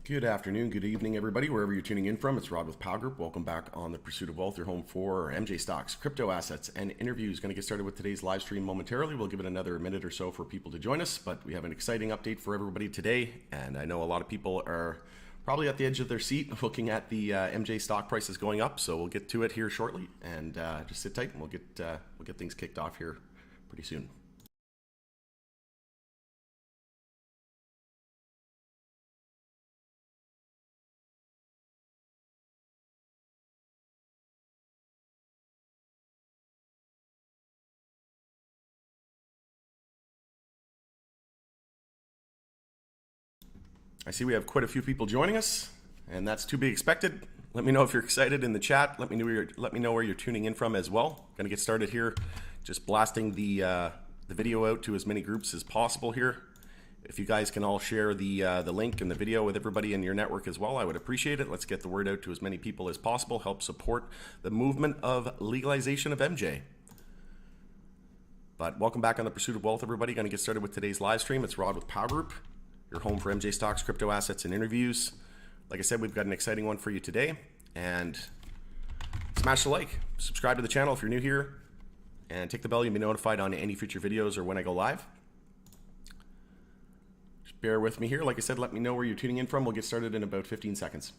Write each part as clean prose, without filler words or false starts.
Good afternoon, good evening, everybody, wherever you're tuning in from. It's Rod with Pow Group. Welcome back on The Pursuit of Wealth, your home for MJ stocks, crypto assets, and interviews. Going to get started with today's live stream momentarily. We'll give it another minute or so for people to join us, but we have an exciting update for everybody today. And I know a lot of people are probably at the edge of their seat looking at the MJ stock prices going up. So we'll get to it here shortly, and just sit tight and we'll get things kicked off here pretty soon. I see we have quite a few people joining us, and that's to be expected. Let me know if you're excited in the chat. Let me know where you're tuning in from as well. Going to get started here, just blasting the video out to as many groups as possible here. If you guys can all share the link and the video with everybody in your network as well, I would appreciate it. Let's get the word out to as many people as possible. Help support the movement of legalization of MJ. But welcome back on The Pursuit of Wealth, everybody. Going to get started with today's live stream. It's Rod with Pow Group, your home for MJ stocks, crypto assets, and interviews. Like I said, we've got an exciting one for you today. And smash the like, subscribe to the channel if you're new here, and tick the bell. You'll be notified on any future videos or when I go live. Just bear with me here. Like I said, let me know where you're tuning in from. We'll get started in about 15 seconds.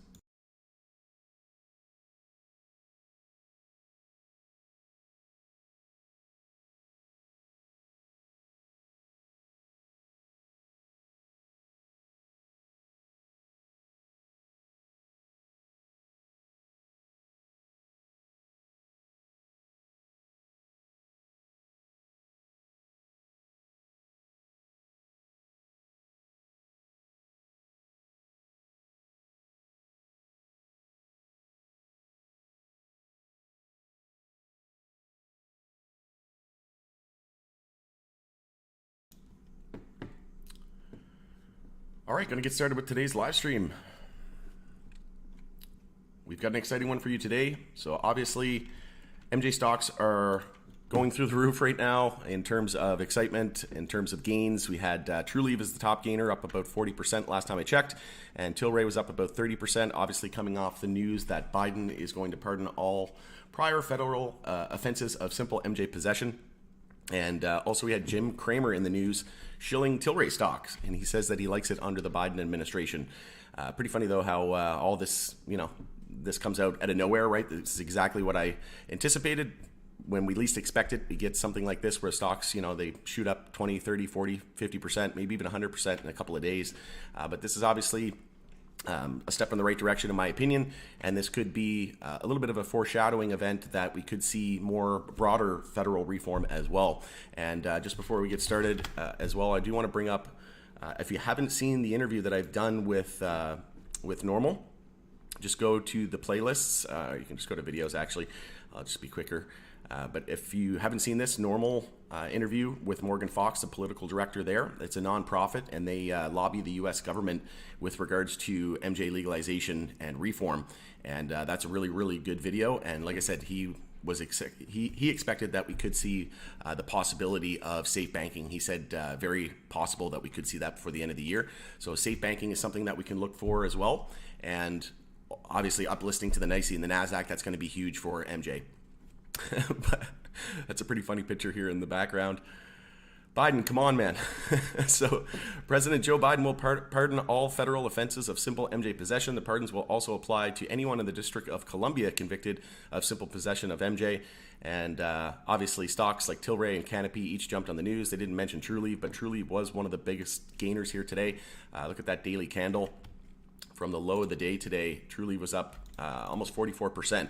All right, going to get started with today's live stream. We've got an exciting one for you today. So obviously, MJ stocks are going through the roof right now in terms of excitement, in terms of gains. We had Trulieve as the top gainer, up about 40% last time I checked, and Tilray was up about 30%, obviously coming off the news that Biden is going to pardon all prior federal offenses of simple MJ possession. And also we had Jim Cramer in the news shilling Tilray stocks, and he says that he likes it under the Biden administration. Pretty funny though how all this, this comes out out of nowhere, right? This is exactly what I anticipated. When we least expect it, we get something like this where stocks, they shoot up 20, 30, 40, 50%, maybe even 100% in a couple of days. But this is obviously a step in the right direction, in my opinion, and this could be a little bit of a foreshadowing event that we could see more broader federal reform as well. And just before we get started as well, I do want to bring up, if you haven't seen the interview that I've done with Normal, just go to the playlists. You can just go to videos, actually. I'll just be quicker. But if you haven't seen this Normal interview with Morgan Fox, the political director there, it's a nonprofit, and they lobby the U.S. government with regards to MJ legalization and reform. And that's a really, really good video. And like I said, he expected that we could see the possibility of safe banking. He said very possible that we could see that before the end of the year. So safe banking is something that we can look for as well. And obviously uplisting to the NYSE and the NASDAQ, that's going to be huge for MJ. But that's a pretty funny picture here in the background. Biden, come on, man. So President Joe Biden will pardon all federal offenses of simple MJ possession. The pardons will also apply to anyone in the District of Columbia convicted of simple possession of MJ. And obviously stocks like Tilray and Canopy each jumped on the news. They didn't mention Trulieve, but Trulieve was one of the biggest gainers here today. Look at that daily candle. From the low of the day today, Trulieve was up almost 44%.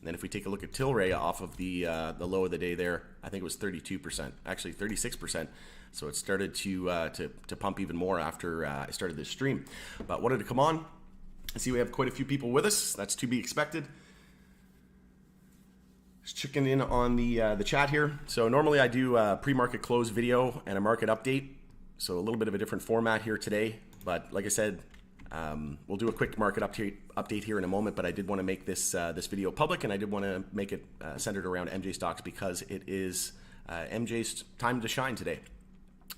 And then if we take a look at Tilray off of the low of the day there, I think it was 32%, actually 36%. So it started to pump even more after I started this stream. But wanted to come on. I see we have quite a few people with us. That's to be expected. Just checking in on the chat here. So normally I do a pre-market close video and a market update. So a little bit of a different format here today. But like I said, we'll do a quick market update here in a moment, but I did want to make this video public, and I did want to make it centered around MJ stocks because it is MJ's time to shine today.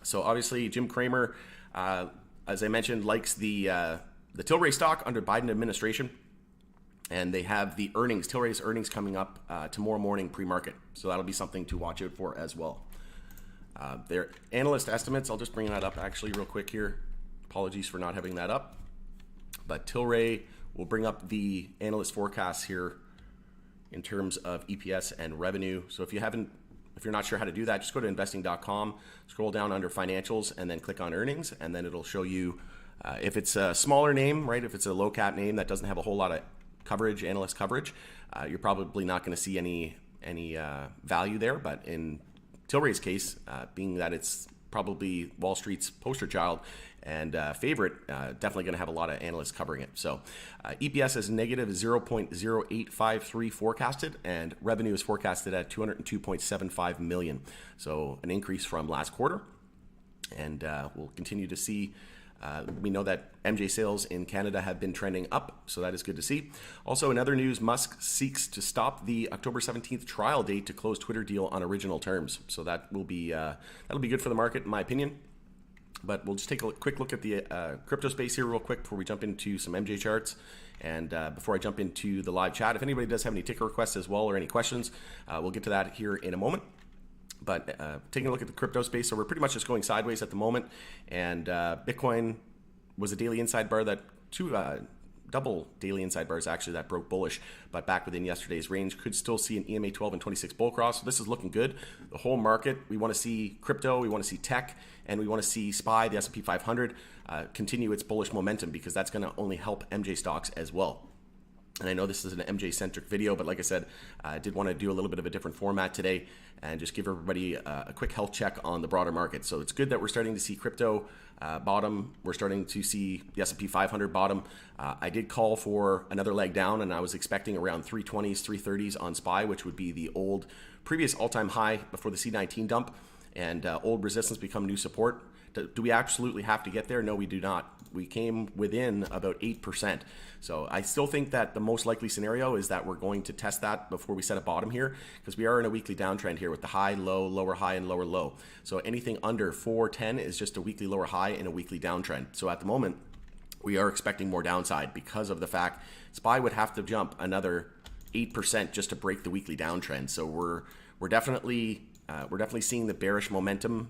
So obviously Jim Cramer, as I mentioned, likes the the Tilray stock under Biden administration, and they have the earnings, Tilray's earnings coming up tomorrow morning pre-market. So that'll be something to watch out for as well. Their analyst estimates, I'll just bring that up actually real quick here. Apologies for not having that up. But Tilray will bring up the analyst forecasts here in terms of EPS and revenue. So if you're not sure how to do that, just go to investing.com, scroll down under financials, and then click on earnings, and then it'll show you if it's a smaller name, right? If it's a low cap name that doesn't have a whole lot of coverage, analyst coverage, you're probably not going to see any value there. But in Tilray's case, being that it's probably Wall Street's poster child and favorite, definitely going to have a lot of analysts covering it. So EPS is negative 0.0853 forecasted, and revenue is forecasted at 202.75 million. So an increase from last quarter, and we'll continue to see. We know that MJ sales in Canada have been trending up, so that is good to see. Also, in other news, Musk seeks to stop the October 17th trial date to close Twitter deal on original terms. So that will be that'll be good for the market, in my opinion. But we'll just take a quick look at the crypto space here real quick before we jump into some MJ charts. And before I jump into the live chat, if anybody does have any ticker requests as well or any questions, we'll get to that here in a moment. But taking a look at the crypto space, so we're pretty much just going sideways at the moment. And Bitcoin was a daily inside bar that double daily inside bars actually that broke bullish, but back within yesterday's range. Could still see an EMA 12 and 26 bull cross. So this is looking good. The whole market, we want to see crypto, we want to see tech, and we want to see SPY, the S&P 500, continue its bullish momentum, because that's going to only help MJ stocks as well. And I know this is an MJ-centric video, but like I said, I did want to do a little bit of a different format today and just give everybody a quick health check on the broader market. So it's good that we're starting to see crypto bottom. We're starting to see the S&P 500 bottom. I did call for another leg down, and I was expecting around 320s, 330s on SPY, which would be the old previous all-time high before the C19 dump, and old resistance become new support. Do we absolutely have to get there? No, we do not. We came within about 8%. So I still think that the most likely scenario is that we're going to test that before we set a bottom here, because we are in a weekly downtrend here with the high, low, lower high, and lower low. So anything under 410 is just a weekly lower high and a weekly downtrend. So at the moment, we are expecting more downside because of the fact SPY would have to jump another 8% just to break the weekly downtrend. So we're definitely seeing the bearish momentum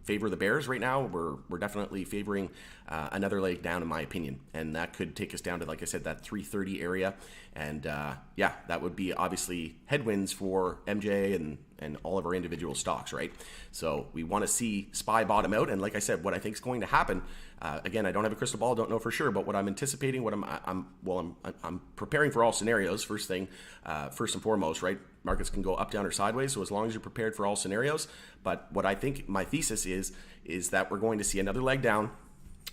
favor the bears right now. We're definitely favoring another leg down, in my opinion, and that could take us down to, like I said, that 330 area. And yeah, that would be obviously headwinds for MJ and all of our individual stocks, right? So we want to see SPY bottom out, and like I said, what I think is going to happen. Again, I don't have a crystal ball, don't know for sure, but what I'm anticipating, I'm preparing for all scenarios. First and foremost, right? Markets can go up, down, or sideways. So as long as you're prepared for all scenarios. But what I think my thesis is that we're going to see another leg down.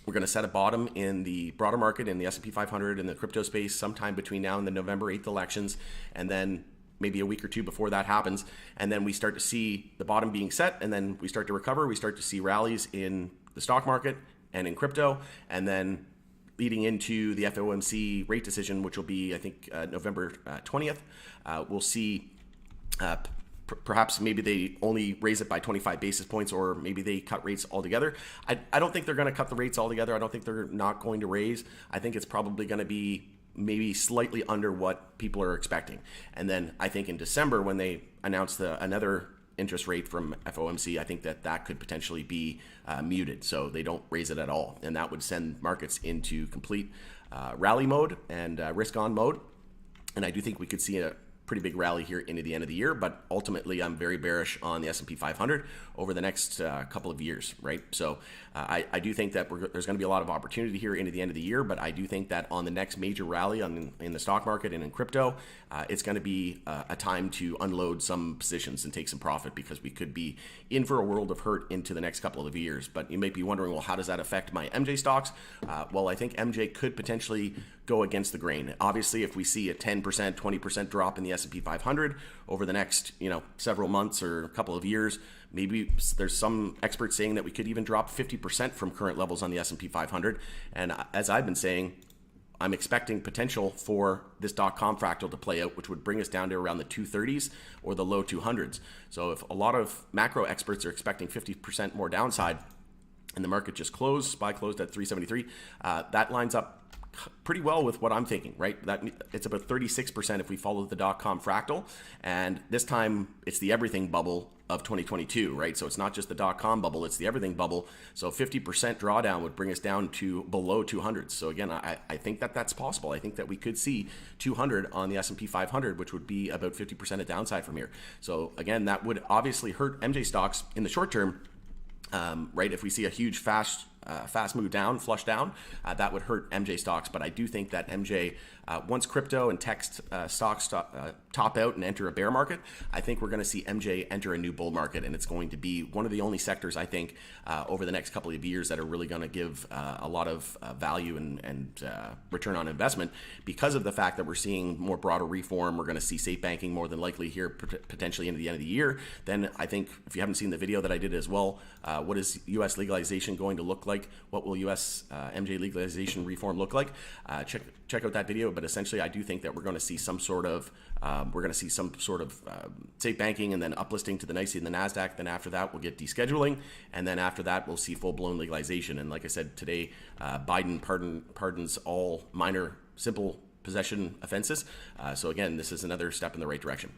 We're going to set a bottom in the broader market, in the S&P 500, in the crypto space, sometime between now and the November 8th elections, and then maybe a week or two before that happens. And then we start to see the bottom being set, and then we start to recover. We start to see rallies in the stock market and in crypto, and then leading into the FOMC rate decision, which will be, I think, November 20th. We'll see perhaps maybe they only raise it by 25 basis points, or maybe they cut rates altogether. I don't think they're going to cut the rates altogether. I don't think they're not going to raise. I think it's probably going to be maybe slightly under what people are expecting. And then I think in December, when they announce another interest rate from FOMC, I think that could potentially be muted, so they don't raise it at all, and that would send markets into complete rally mode and risk on mode. And I do think we could see a pretty big rally here into the end of the year, but ultimately I'm very bearish on the S&P 500 over the next couple of years, right? So I do think that there's going to be a lot of opportunity here into the end of the year, but I do think that on the next major rally in the stock market and in crypto, it's going to be a time to unload some positions and take some profit, because we could be in for a world of hurt into the next couple of years. But you may be wondering, well, how does that affect my MJ stocks? Well, I think MJ could potentially go against the grain. Obviously, if we see a 10%, 20% drop in the S&P 500 over the next, several months or a couple of years, maybe there's some experts saying that we could even drop 50% from current levels on the S&P 500. And as I've been saying, I'm expecting potential for this .com fractal to play out, which would bring us down to around the 230s or the low 200s. So if a lot of macro experts are expecting 50% more downside, and the market just closed, SPY closed at 373, that lines up pretty well with what I'm thinking, right? That it's about 36% if we follow the .com fractal, and this time it's the everything bubble of 2022, right? So it's not just the .com bubble, it's the everything bubble. So 50% drawdown would bring us down to below 200. So again, I think that that's possible. I think that we could see 200 on the S&P 500, which would be about 50% of downside from here. So again, that would obviously hurt MJ stocks in the short term, right? If we see a huge fast move down, flush down, that would hurt MJ stocks. But I do think that MJ, once crypto and tech stocks top out and enter a bear market, I think we're going to see MJ enter a new bull market, and it's going to be one of the only sectors I think over the next couple of years that are really going to give a lot of value and return on investment because of the fact that we're seeing more broader reform. We're going to see safe banking more than likely here, potentially into the end of the year. Then I think if you haven't seen the video that I did as well, what is U.S. legalization going to look like? What will U.S. MJ legalization reform look like? Check out that video. But essentially, I do think that we're going to see some sort of safe banking, and then uplisting to the NYSE and the Nasdaq. Then after that, we'll get descheduling, and then after that, we'll see full-blown legalization. And like I said today, Biden pardons all minor, simple possession offenses. So again, this is another step in the right direction.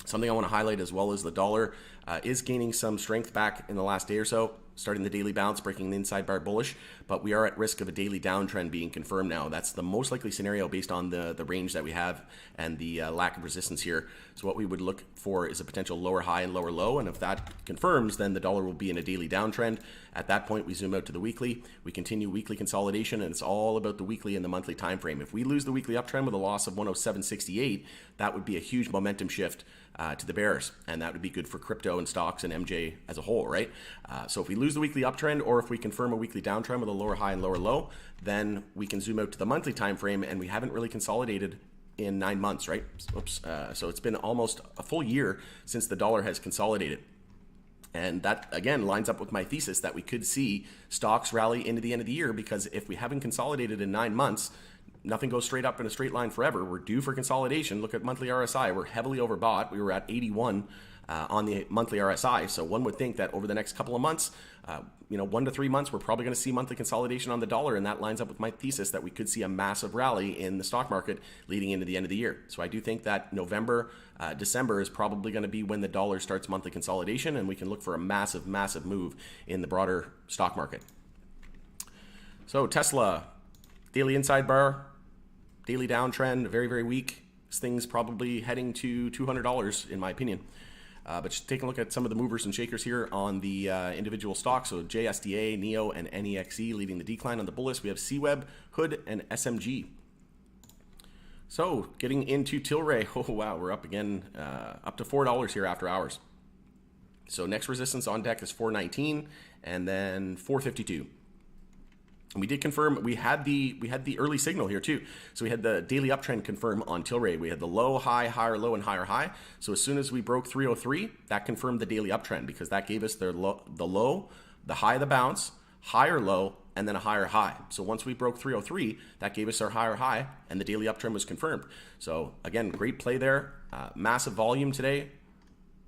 Something I want to highlight as well is the dollar is gaining some strength back in the last day or so, starting the daily bounce, breaking the inside bar bullish, but we are at risk of a daily downtrend being confirmed now. That's the most likely scenario based on the range that we have and the lack of resistance here. So what we would look for is a potential lower high and lower low, and if that confirms, then the dollar will be in a daily downtrend. At that point, we zoom out to the weekly. We continue weekly consolidation, and it's all about the weekly and the monthly time frame. If we lose the weekly uptrend with a loss of 107.68, that would be a huge momentum shift to the bears, and that would be good for crypto and stocks and MJ as a whole, right? So if we lose the weekly uptrend, or if we confirm a weekly downtrend with a lower high and lower low, then we can zoom out to the monthly time frame, and we haven't really consolidated in 9 months, right? Oops. So it's been almost a full year since the dollar has consolidated. And that, again, lines up with my thesis that we could see stocks rally into the end of the year, because if we haven't consolidated in 9 months, nothing goes straight up in a straight line forever. We're due for consolidation. Look at monthly RSI. We're heavily overbought. We were at 81 on the monthly RSI. So one would think that over the next couple of months, 1 to 3 months, we're probably going to see monthly consolidation on the dollar. And that lines up with my thesis that we could see a massive rally in the stock market leading into the end of the year. So I do think that November, December is probably going to be when the dollar starts monthly consolidation, and we can look for a massive, massive move in the broader stock market. So Tesla, daily inside bar, daily downtrend, very, very weak. This thing's probably heading to $200 in my opinion. But just take a look at some of the movers and shakers here on the individual stocks. So JSDA, NEO, and NEXE leading the decline on the bull list. We have CWeb, Hood, and SMG. So getting into Tilray. Oh, wow, we're up again, up to $4 here after hours. So next resistance on deck is 419 and then 452. And we did confirm, we had the early signal here too. So we had the daily uptrend confirm on Tilray. We had the low, high, higher, low, and higher high. So as soon as we broke 303, that confirmed the daily uptrend, because that gave us the low, the high of the bounce, higher low, and then a higher high. So once we broke 303, that gave us our higher high, and the daily uptrend was confirmed. So again, great play there. Massive volume today.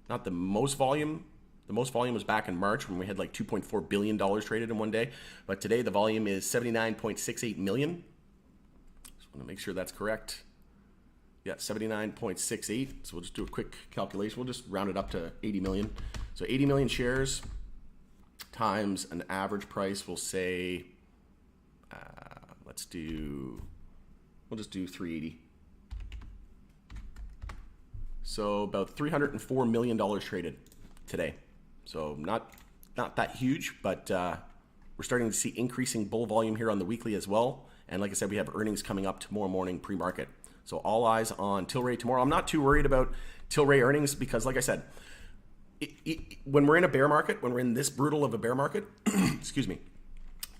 Not the most volume. The most volume was back in March when we had like $2.4 billion traded in one day. But today the volume is 79.68 million. Just want to make sure that's correct. Yeah, 79.68. So we'll just do a quick calculation. We'll just round it up to 80 million. So 80 million shares times an average price, we'll say, we'll just do 380. So about $304 million traded today. So not that huge, but we're starting to see increasing bull volume here on the weekly as well. And like I said, we have earnings coming up tomorrow morning pre-market. So all eyes on Tilray tomorrow. I'm not too worried about Tilray earnings because, like I said, when we're in a bear market, when we're in this brutal of a bear market, excuse me,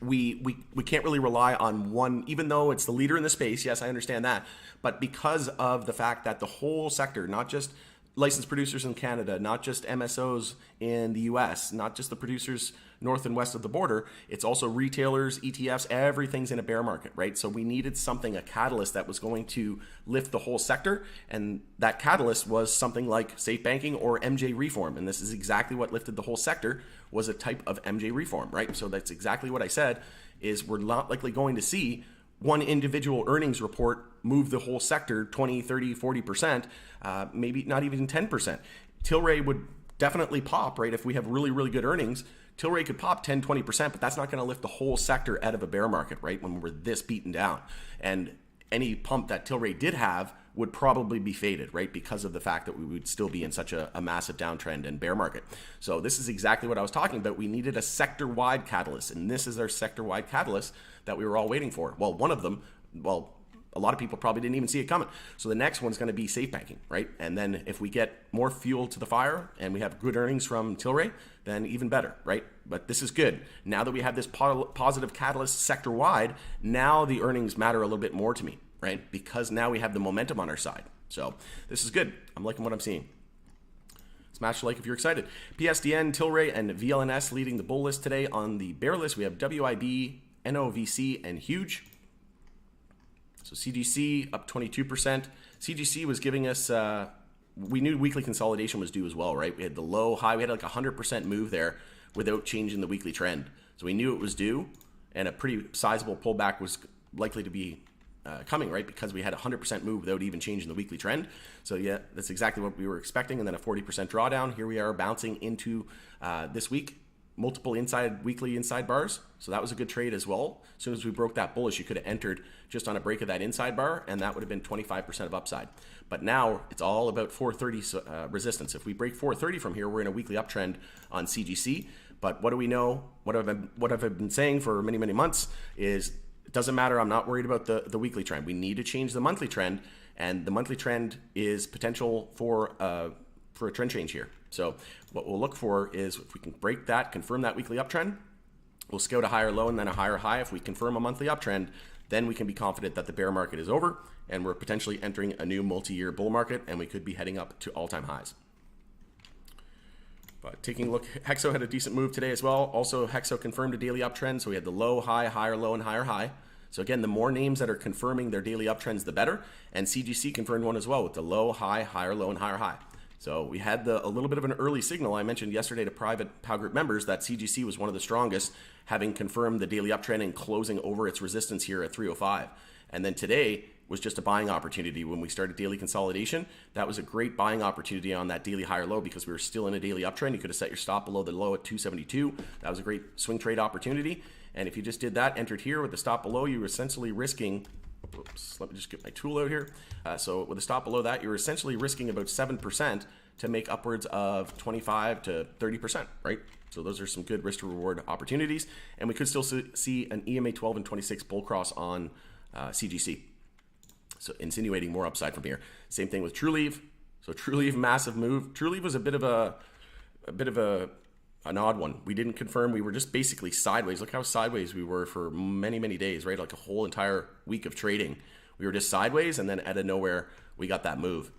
we can't really rely on one, even though it's the leader in the space. Yes, I understand that. But because of the fact that the whole sector, not just licensed producers in Canada, not just MSOs in the US, not just the producers north and west of the border, it's also retailers, ETFs, everything's in a bear market, right? So we needed something, a catalyst that was going to lift the whole sector. And that catalyst was something like safe banking or MJ reform. And this is exactly what lifted the whole sector, was a type of MJ reform, right? So that's exactly what I said, is we're not likely going to see one individual earnings report move the whole sector 20, 30, 40%, maybe not even 10%. Tilray would definitely pop, right? If we have really, really good earnings, Tilray could pop 10, 20%, but that's not going to lift the whole sector out of a bear market, right? When we're this beaten down. And any pump that Tilray did have would probably be faded, right? Because of the fact that we would still be in such a massive downtrend and bear market. So this is exactly what I was talking about. We needed a sector-wide catalyst, and this is our sector-wide catalyst that we were all waiting for. Well, one of them, well, a lot of people probably didn't even see it coming. So the next one's going to be safe banking, right? And then if we get more fuel to the fire and we have good earnings from Tilray, then even better, right? But this is good. Now that we have this positive catalyst sector-wide, now the earnings matter a little bit more to me, right? Because now we have the momentum on our side. So this is good. I'm liking what I'm seeing. Smash the like if you're excited. PSDN, Tilray, and VLNS leading the bull list today. On the bear list, we have WIB, NOVC, and Huge. So CGC up 22%. CGC was giving us, we knew weekly consolidation was due as well, right? We had the low, high, we had like 100% move there without changing the weekly trend. So we knew it was due, and a pretty sizable pullback was likely to be coming, right? Because we had 100% move without even changing the weekly trend. So yeah, that's exactly what we were expecting. And then a 40% drawdown. Here we are bouncing into this week. Multiple weekly inside bars. So that was a good trade as well. As soon as we broke that bullish, you could have entered just on a break of that inside bar, and that would have been 25% of upside. But now it's all about 430 resistance. If we break 430 from here, we're in a weekly uptrend on CGC. But what do we know? What I've been saying for many, many months is it doesn't matter. I'm not worried about the weekly trend. We need to change the monthly trend, and the monthly trend is potential for a trend change here. So what we'll look for is if we can break that, confirm that weekly uptrend, we'll scout a higher low and then a higher high. If we confirm a monthly uptrend, then we can be confident that the bear market is over and we're potentially entering a new multi-year bull market, and we could be heading up to all-time highs. But taking a look, Hexo had a decent move today as well. Also, Hexo confirmed a daily uptrend. So we had the low, high, higher low, and higher high. So again, the more names that are confirming their daily uptrends, the better. And CGC confirmed one as well with the low, high, higher low, and higher high. So we had a little bit of an early signal. I mentioned yesterday to private POW Group members that CGC was one of the strongest, having confirmed the daily uptrend and closing over its resistance here at 305. And then today was just a buying opportunity. When we started daily consolidation, that was a great buying opportunity on that daily higher low because we were still in a daily uptrend. You could have set your stop below the low at 272. That was a great swing trade opportunity. And if you just did that, entered here with the stop below, you were essentially risking, oops, let me just get my tool out here. So with a stop below that, you're essentially risking about 7% to make upwards of 25 to 30%, right? So those are some good risk to reward opportunities. And we could still see an EMA 12 and 26 bull cross on CGC. So insinuating more upside from here. Same thing with Trulieve. So Trulieve, massive move. Trulieve was a bit of an odd one. We didn't confirm. We were just basically sideways. Look how sideways we were for many, many days, right? Like a whole entire week of trading. We were just sideways, and then out of nowhere, we got that move.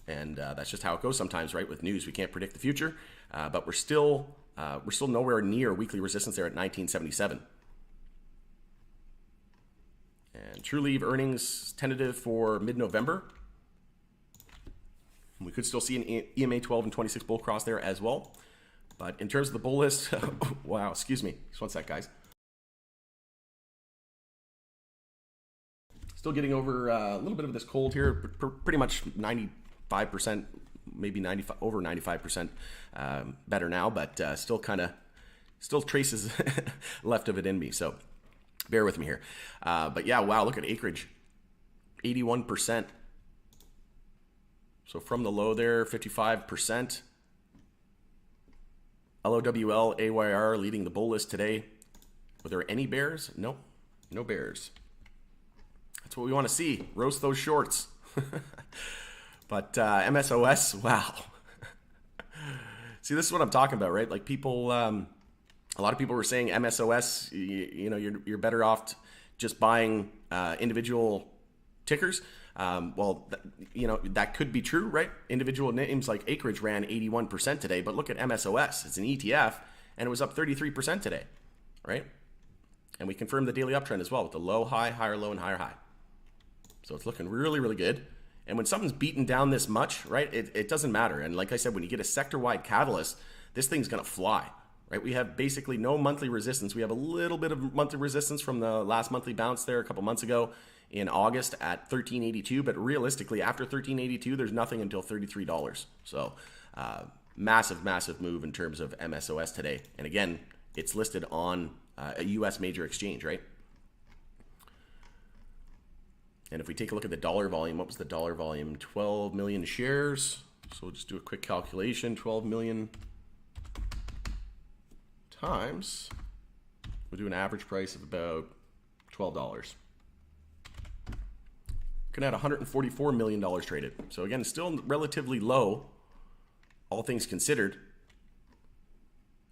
And that's just how it goes sometimes, right? With news, we can't predict the future, but we're still nowhere near weekly resistance there at 1977. And Trulieve earnings tentative for mid-November. We could still see an EMA 12 and 26 bull cross there as well. But in terms of the bull list, wow, excuse me. Just one sec, guys. Still getting over a little bit of this cold here, pretty much 95%, maybe 95, over 95% better now, but still traces left of it in me. So bear with me here. But yeah, wow, look at acreage, 81%. So from the low there, 55%. LOWL, AYR leading the bull list today. Were there any bears? Nope, no bears. That's what we want to see. Roast those shorts. But MSOS, wow. See, this is what I'm talking about, right? Like people, a lot of people were saying MSOS, you know, you're better off just buying individual tickers. Well, you know, that could be true, right? Individual names like Acreage ran 81% today, but look at MSOS. It's an ETF, and it was up 33% today, right? And we confirmed the daily uptrend as well with the low, high, higher low, and higher high. So it's looking really, really good. And when something's beaten down this much, right, it doesn't matter. And like I said, when you get a sector-wide catalyst, this thing's going to fly. right? We have basically no monthly resistance. We have a little bit of monthly resistance from the last monthly bounce there a couple months ago in August at $13.82, but realistically after $13.82, there's nothing until $33. So massive move in terms of MSOS today. And again, it's listed on a US major exchange, right? And if we take a look at the dollar volume, what was the dollar volume? 12 million shares. So we'll just do a quick calculation. 12 million times, we'll do an average price of about $12. Looking at $144 million traded. So again, still relatively low, all things considered.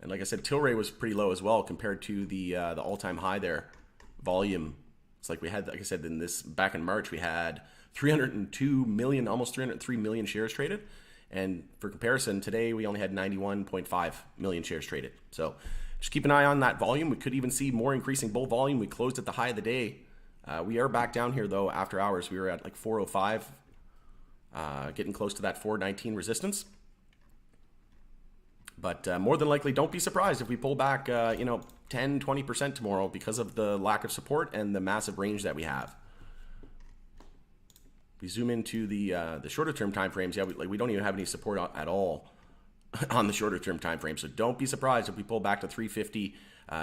And like I said, Tilray was pretty low as well compared to the all-time high there. Volume, it's like we had, like I said, in this back in March, we had 302 million, almost 303 million shares traded. And for comparison, today we only had 91.5 million shares traded. So just keep an eye on that volume. We could even see more increasing bull volume. We closed at the high of the day. We are back down here though after hours. We were at like 405, getting close to that 419 resistance. But more than likely, don't be surprised if we pull back, 10, 20% tomorrow because of the lack of support and the massive range that we have. We zoom into the shorter term time frames. Yeah, we don't even have any support at all on the shorter term time frame. So don't be surprised if we pull back to 350,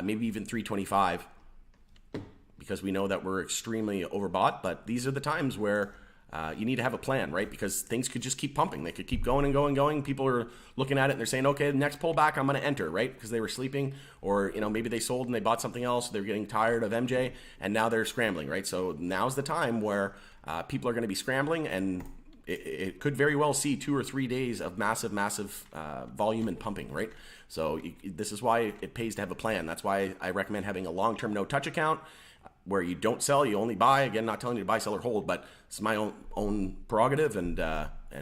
maybe even 325, because we know that we're extremely overbought. But these are the times where you need to have a plan, right? Because things could just keep pumping. They could keep going and going and going. People are looking at it and they're saying, okay, the next pullback I'm going to enter, right? Because they were sleeping, or maybe they sold and they bought something else. They're getting tired of MJ and now they're scrambling, right? So now's the time where people are going to be scrambling, and it could very well see 2 or 3 days of massive volume and pumping, right? So this is why it pays to have a plan. That's why I recommend having a long-term no-touch account where you don't sell, you only buy. Again, not telling you to buy, sell, or hold, but it's my own prerogative and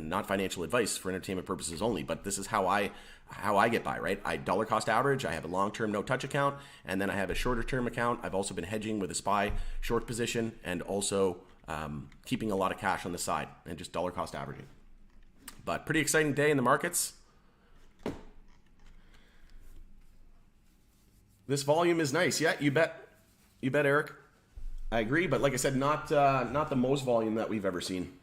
not financial advice, for entertainment purposes only. But this is how I get by, right? I dollar cost average. I have a long-term no-touch account, and then I have a shorter-term account. I've also been hedging with a SPY short position, and also keeping a lot of cash on the side and just dollar cost averaging. But pretty exciting day in the markets. This volume is nice. Yeah, you bet, Eric. I agree, but like I said, not the most volume that we've ever seen.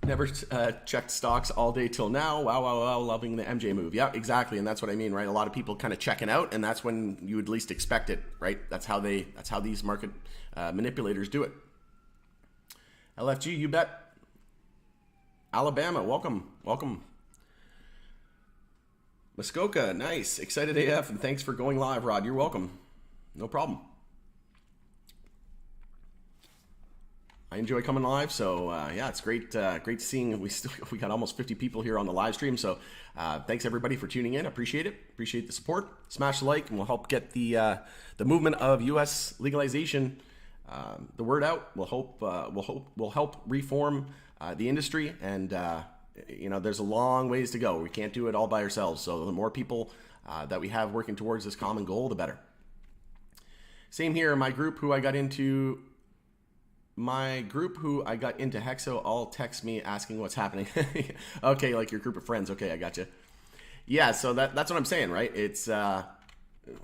Never checked stocks all day till now. Wow, loving the MJ move. Yeah, exactly, and that's what I mean, right? A lot of people kind of checking out, and that's when you would least expect it, right? That's how these market manipulators do it. LFG, you bet. Alabama, welcome. Muskoka, nice. Excited AF, and thanks for going live, Rod. You're welcome. No problem. I enjoy coming live, so yeah, it's great seeing. We got almost 50 people here on the live stream, so thanks everybody for tuning in. Appreciate it. Appreciate the support. Smash the like, and we'll help get the movement of U.S. legalization, the word out. We'll help reform the industry, and there's a long ways to go. We can't do it all by ourselves. So the more people that we have working towards this common goal, the better. Same here. My group who I got into Hexo all text me asking what's happening. Okay, like your group of friends. Okay, I got you. Yeah, so that's what I'm saying, right? It's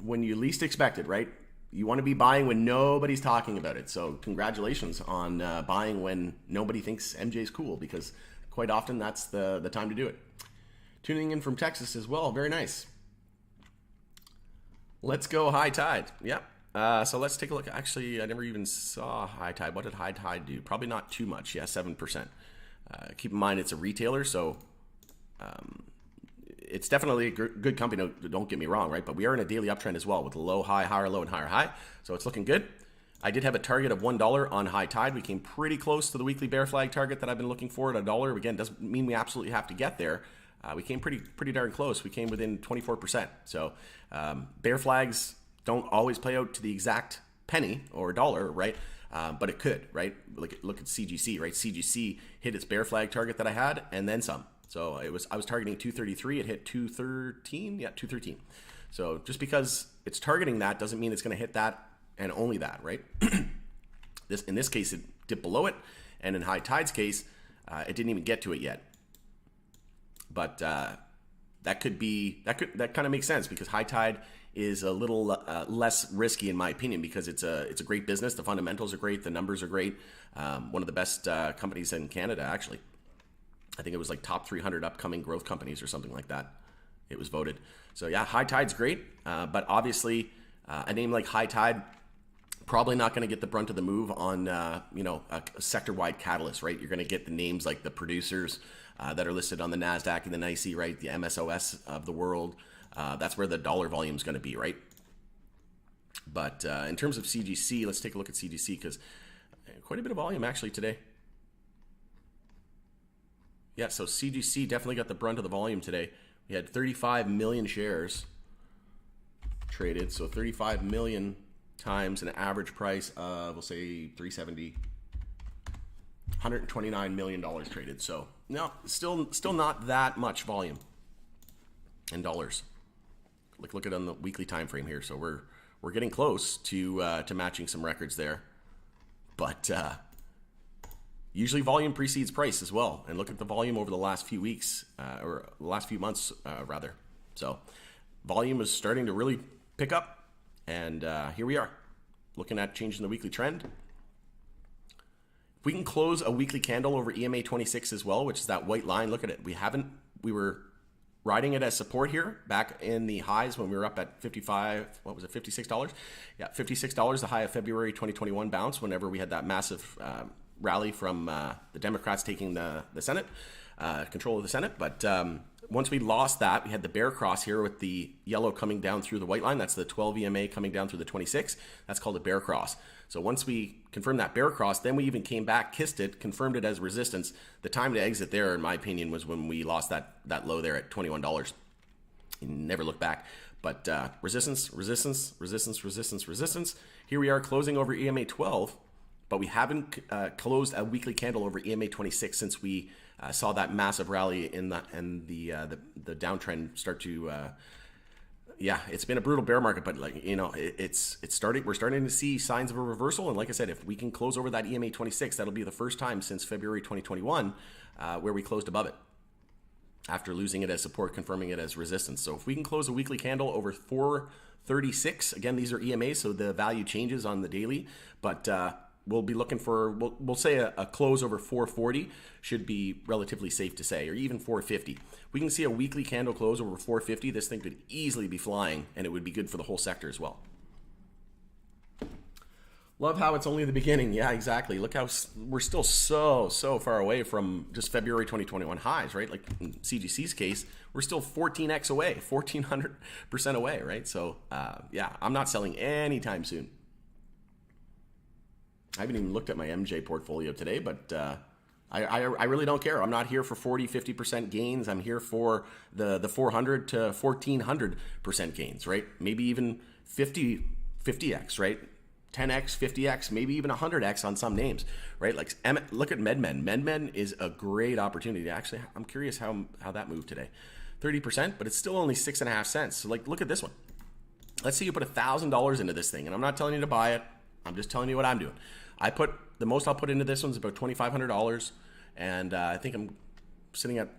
when you least expect it, right? You want to be buying when nobody's talking about it. So congratulations on buying when nobody thinks MJ's cool, because quite often that's the time to do it. Tuning in from Texas as well. Very nice. Let's go high tide. Yep. So let's take a look. Actually, I never even saw high tide. What did high tide do? Probably not too much. Yeah, 7%. Keep in mind it's a retailer, so it's definitely a good company. Don't get me wrong, right? But we are in a daily uptrend as well with low, high, higher, low, and higher high. So it's looking good. I did have a target of $1 on high tide. We came pretty close to the weekly bear flag target that I've been looking for at $1. Again, doesn't mean we absolutely have to get there. We came pretty darn close. We came within 24%. So bear flags don't always play out to the exact penny or dollar, right? But it could, right? Look at CGC, right? CGC hit its bear flag target that I had, and then some. So I was targeting 233. It hit 213. Yeah, 213. So just because it's targeting that doesn't mean it's going to hit that and only that, right? In this case, it dipped below it, and in high tide's case, it didn't even get to it yet. But that kind of makes sense because High Tide is a little less risky in my opinion because it's a great business. The fundamentals are great. The numbers are great. One of the best companies in Canada, actually. I think it was like top 300 upcoming growth companies or something like that. It was voted. So yeah, High Tide's great, but obviously a name like High Tide probably not going to get the brunt of the move on a sector-wide catalyst, right? You're going to get the names like the producers that are listed on the NASDAQ and the NYSE, right? The MSOS of the world. That's where the dollar volume is going to be, right? But in terms of CGC, let's take a look at CGC because quite a bit of volume actually today. Yeah, so CGC definitely got the brunt of the volume today. We had 35 million shares traded, so 35 million times an average price of, we'll say 370, $129 million traded. So no, still not that much volume in dollars. Look at it on the weekly time frame here. So we're getting close to matching some records there, but usually volume precedes price as well. And look at the volume over the last few weeks or the last few months rather. So volume is starting to really pick up. And here we are, looking at changing the weekly trend. If we can close a weekly candle over EMA 26 as well, which is that white line, look at it. We were riding it as support here back in the highs when we were up at 55, what was it, $56? Yeah, $56, the high of February 2021 bounce whenever we had that massive rally from the Democrats taking the Senate, control of the Senate. But once we lost that, we had the bear cross here with the yellow coming down through the white line. That's the 12 EMA coming down through the 26. That's called a bear cross. So once we confirmed that bear cross, then we even came back, kissed it, confirmed it as resistance. The time to exit there, in my opinion, was when we lost that low there at $21. You never look back. But resistance, resistance, resistance, resistance, resistance. Here we are closing over EMA 12, but we haven't closed a weekly candle over EMA 26 since we saw that massive rally in the downtrend start to. Yeah, it's been a brutal bear market, but it's starting. We're starting to see signs of a reversal, and like I said, if we can close over that EMA 26, that'll be the first time since February 2021 where we closed above it after losing it as support, confirming it as resistance. So if we can close a weekly candle over 436, again, these are EMAs, so the value changes on the daily, but we'll be looking for, we'll say a close over 440 should be relatively safe to say, or even 450. We can see a weekly candle close over 450. This thing could easily be flying, and it would be good for the whole sector as well. Love how it's only the beginning. Yeah, exactly. Look how we're still so far away from just February 2021 highs, right? Like in CGC's case, we're still 14x away, 1400% away, right? So yeah, I'm not selling anytime soon. I haven't even looked at my MJ portfolio today, but I really don't care. I'm not here for 40, 50% gains. I'm here for the 400 to 1400% gains, right? Maybe even 50x, right? 10x, 50x, maybe even 100x on some names, right? Like look at MedMen. MedMen is a great opportunity. Actually, I'm curious how that moved today. 30%, but it's still only 6.5 cents. So like, look at this one. Let's say you put $1,000 into this thing, and I'm not telling you to buy it. I'm just telling you what I'm doing. The most I'll put into this one's about $2,500, and I think I'm sitting at,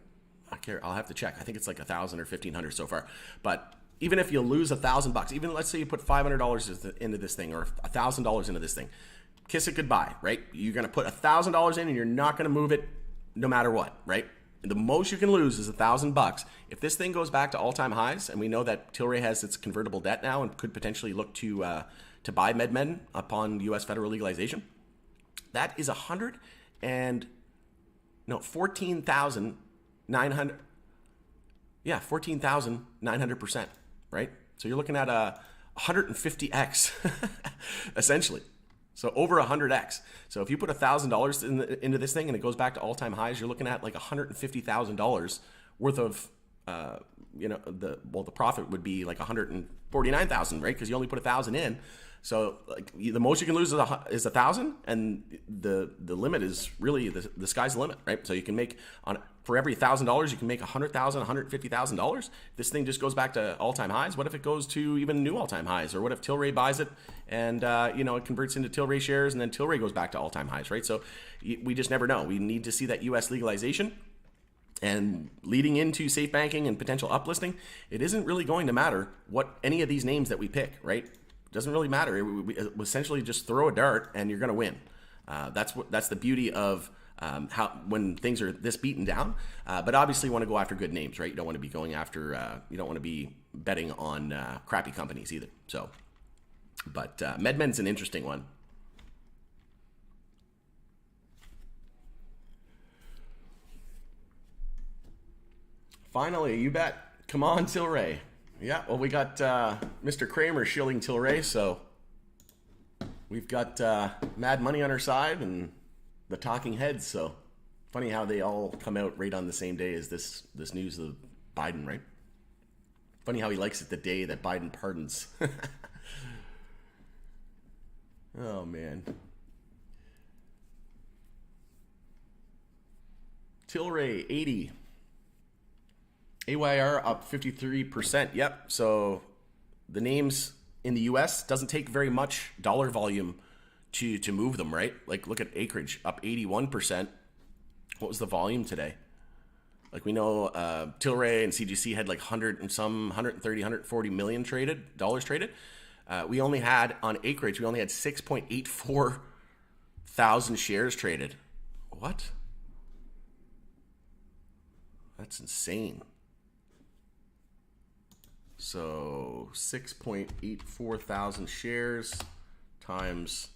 I'll have to check. I think it's like $1,000 or $1,500 so far. But even if you lose $1,000, even let's say you put $500 into this thing or $1,000 into this thing, kiss it goodbye, right? You're going to put $1,000 in, and you're not going to move it no matter what, right? And the most you can lose is $1,000. If this thing goes back to all-time highs, and we know that Tilray has its convertible debt now and could potentially look to buy MedMen upon U.S. federal legalization, that is 14,900. Yeah, 14,900%, right? So you're looking at a 150x, essentially. So over 100x. So if you put $1,000 into this thing and it goes back to all-time highs, you're looking at like $150,000 worth of, the profit would be like 149,000, right? Because you only put 1,000 in. So like the most you can lose is 1,000, and the limit is really the sky's the limit, right? So you can make for every $1,000 you can make $100,000, $150,000. If this thing just goes back to all-time highs, what if it goes to even new all-time highs? Or what if Tilray buys it and it converts into Tilray shares, and then Tilray goes back to all-time highs, right? So we just never know. We need to see that U.S. legalization. And leading into safe banking and potential uplisting, it isn't really going to matter what any of these names that we pick, right? It doesn't really matter. We essentially just throw a dart and you're going to win. That's the beauty of how when things are this beaten down. But obviously, you want to go after good names, right? You don't want to be going after. You don't want to be betting on crappy companies either. So, but MedMen's an interesting one. Finally, you bet. Come on, Tilray. Yeah, well, we got Mr. Cramer shilling Tilray, so we've got mad money on our side and the talking heads. So funny how they all come out right on the same day as this news of Biden, right? Funny how he likes it the day that Biden pardons. Oh, man. Tilray, 80. AYR up 53%. Yep. So the names in the US doesn't take very much dollar volume to move them, right? Like look at Acreage up 81%. What was the volume today? Like we know Tilray and CGC had like 130, 140 million dollars traded. We only had on Acreage, we only had 6.84 thousand shares traded. What? That's insane. So 6.84 thousand shares times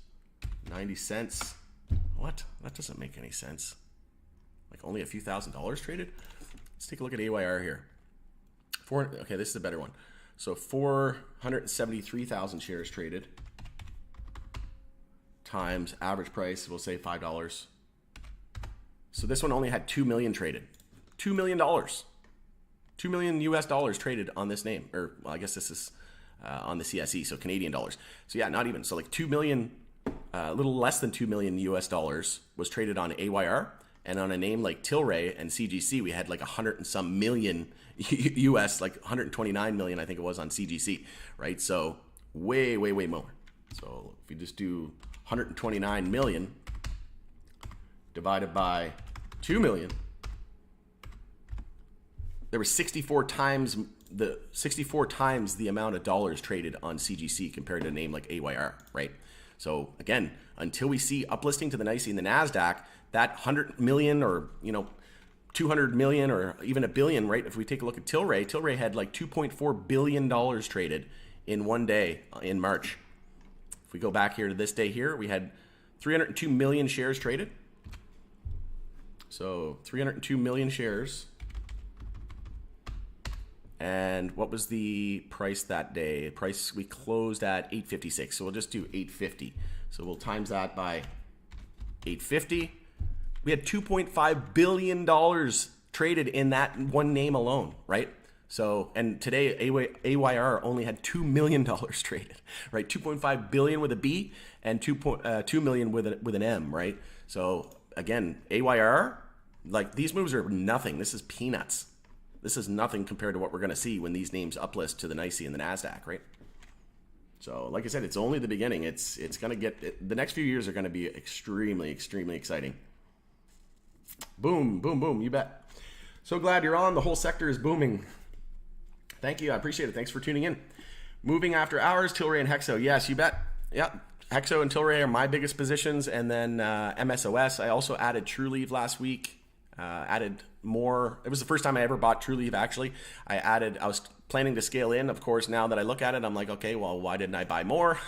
90 cents. What? That doesn't make any sense. Like only a few $1,000s traded? Let's take a look at AYR here. Okay, this is a better one. So 473,000 shares traded times average price, we'll say $5. So this one only had 2 million traded. $2 million. $2 million US dollars traded on this name, or well, I guess this is on the CSE, so Canadian dollars. So yeah, not even. So like 2 million, a little less than 2 million US dollars was traded on AYR, and on a name like Tilray and CGC, we had like 100 and some million US, like 129 million, I think it was on CGC, right? So way, way, way more. So if we just do 129 million divided by 2 million, there was 64 times the amount of dollars traded on CGC compared to a name like AYR, right? So again, until we see uplisting to the NYSE and the NASDAQ, that 100 million or 200 million or even a billion, right? If we take a look at Tilray had like $2.4 billion traded in one day in March. If we go back here to this day here, we had 302 million shares traded. So 302 million shares. And what was the price that day? Price, we closed at 856. So we'll just do 850. So we'll times that by 850. We had $2.5 billion traded in that one name alone, right? So, and today AYR only had $2 million traded, right? 2.5 billion with a B and 2 million with an M, right? So again, AYR, like these moves are nothing. This is peanuts. This is nothing compared to what we're going to see when these names uplist to the NYSE and the NASDAQ, right? So, like I said, it's only the beginning. It's going to get, the next few years are going to be extremely, extremely exciting. Boom, boom, boom, you bet. So glad you're on. The whole sector is booming. Thank you. I appreciate it. Thanks for tuning in. Moving after hours, Tilray and Hexo. Yes, you bet. Yeah, Hexo and Tilray are my biggest positions. And then MSOS. I also added TrueLeave last week. Added more. It was the first time I ever bought TrueLeave, actually. I was planning to scale in. Of course, now that I look at it, I'm like, okay, well, why didn't I buy more?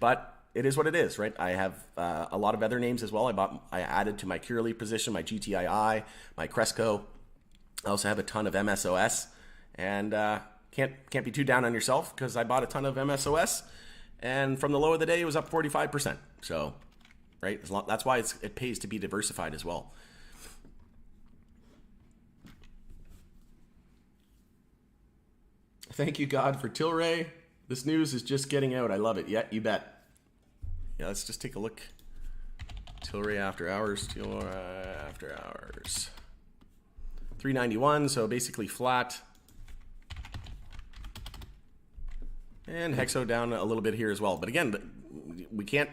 But it is what it is, right? I have a lot of other names as well. I added to my Curaleaf position, my GTII, my Cresco. I also have a ton of MSOS, and can't be too down on yourself because I bought a ton of MSOS, and from the low of the day, it was up 45%. So, right, that's why it pays to be diversified as well. Thank you, God, for Tilray. This news is just getting out. I love it. Yeah, you bet. Yeah, let's just take a look. Tilray after hours. Tilray after hours. 391, so basically flat. And Hexo down a little bit here as well. But again, we got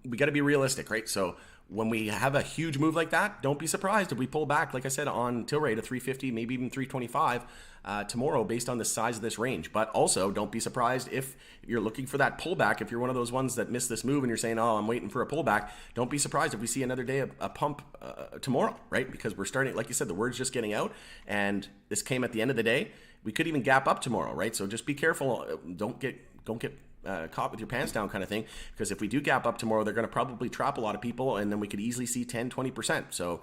to be realistic, right? So when we have a huge move like that, don't be surprised if we pull back, like I said, on Tilray to 350, maybe even 325 tomorrow based on the size of this range. But also don't be surprised if you're looking for that pullback. If you're one of those ones that missed this move and you're saying, oh, I'm waiting for a pullback, don't be surprised if we see another day a pump tomorrow, right? Because we're starting, like you said, the word's just getting out, and this came at the end of the day. We could even gap up tomorrow, right? So just be careful. Don't get caught with your pants down kind of thing, because if we do gap up tomorrow, they're going to probably trap a lot of people, and then we could easily see 10-20%. So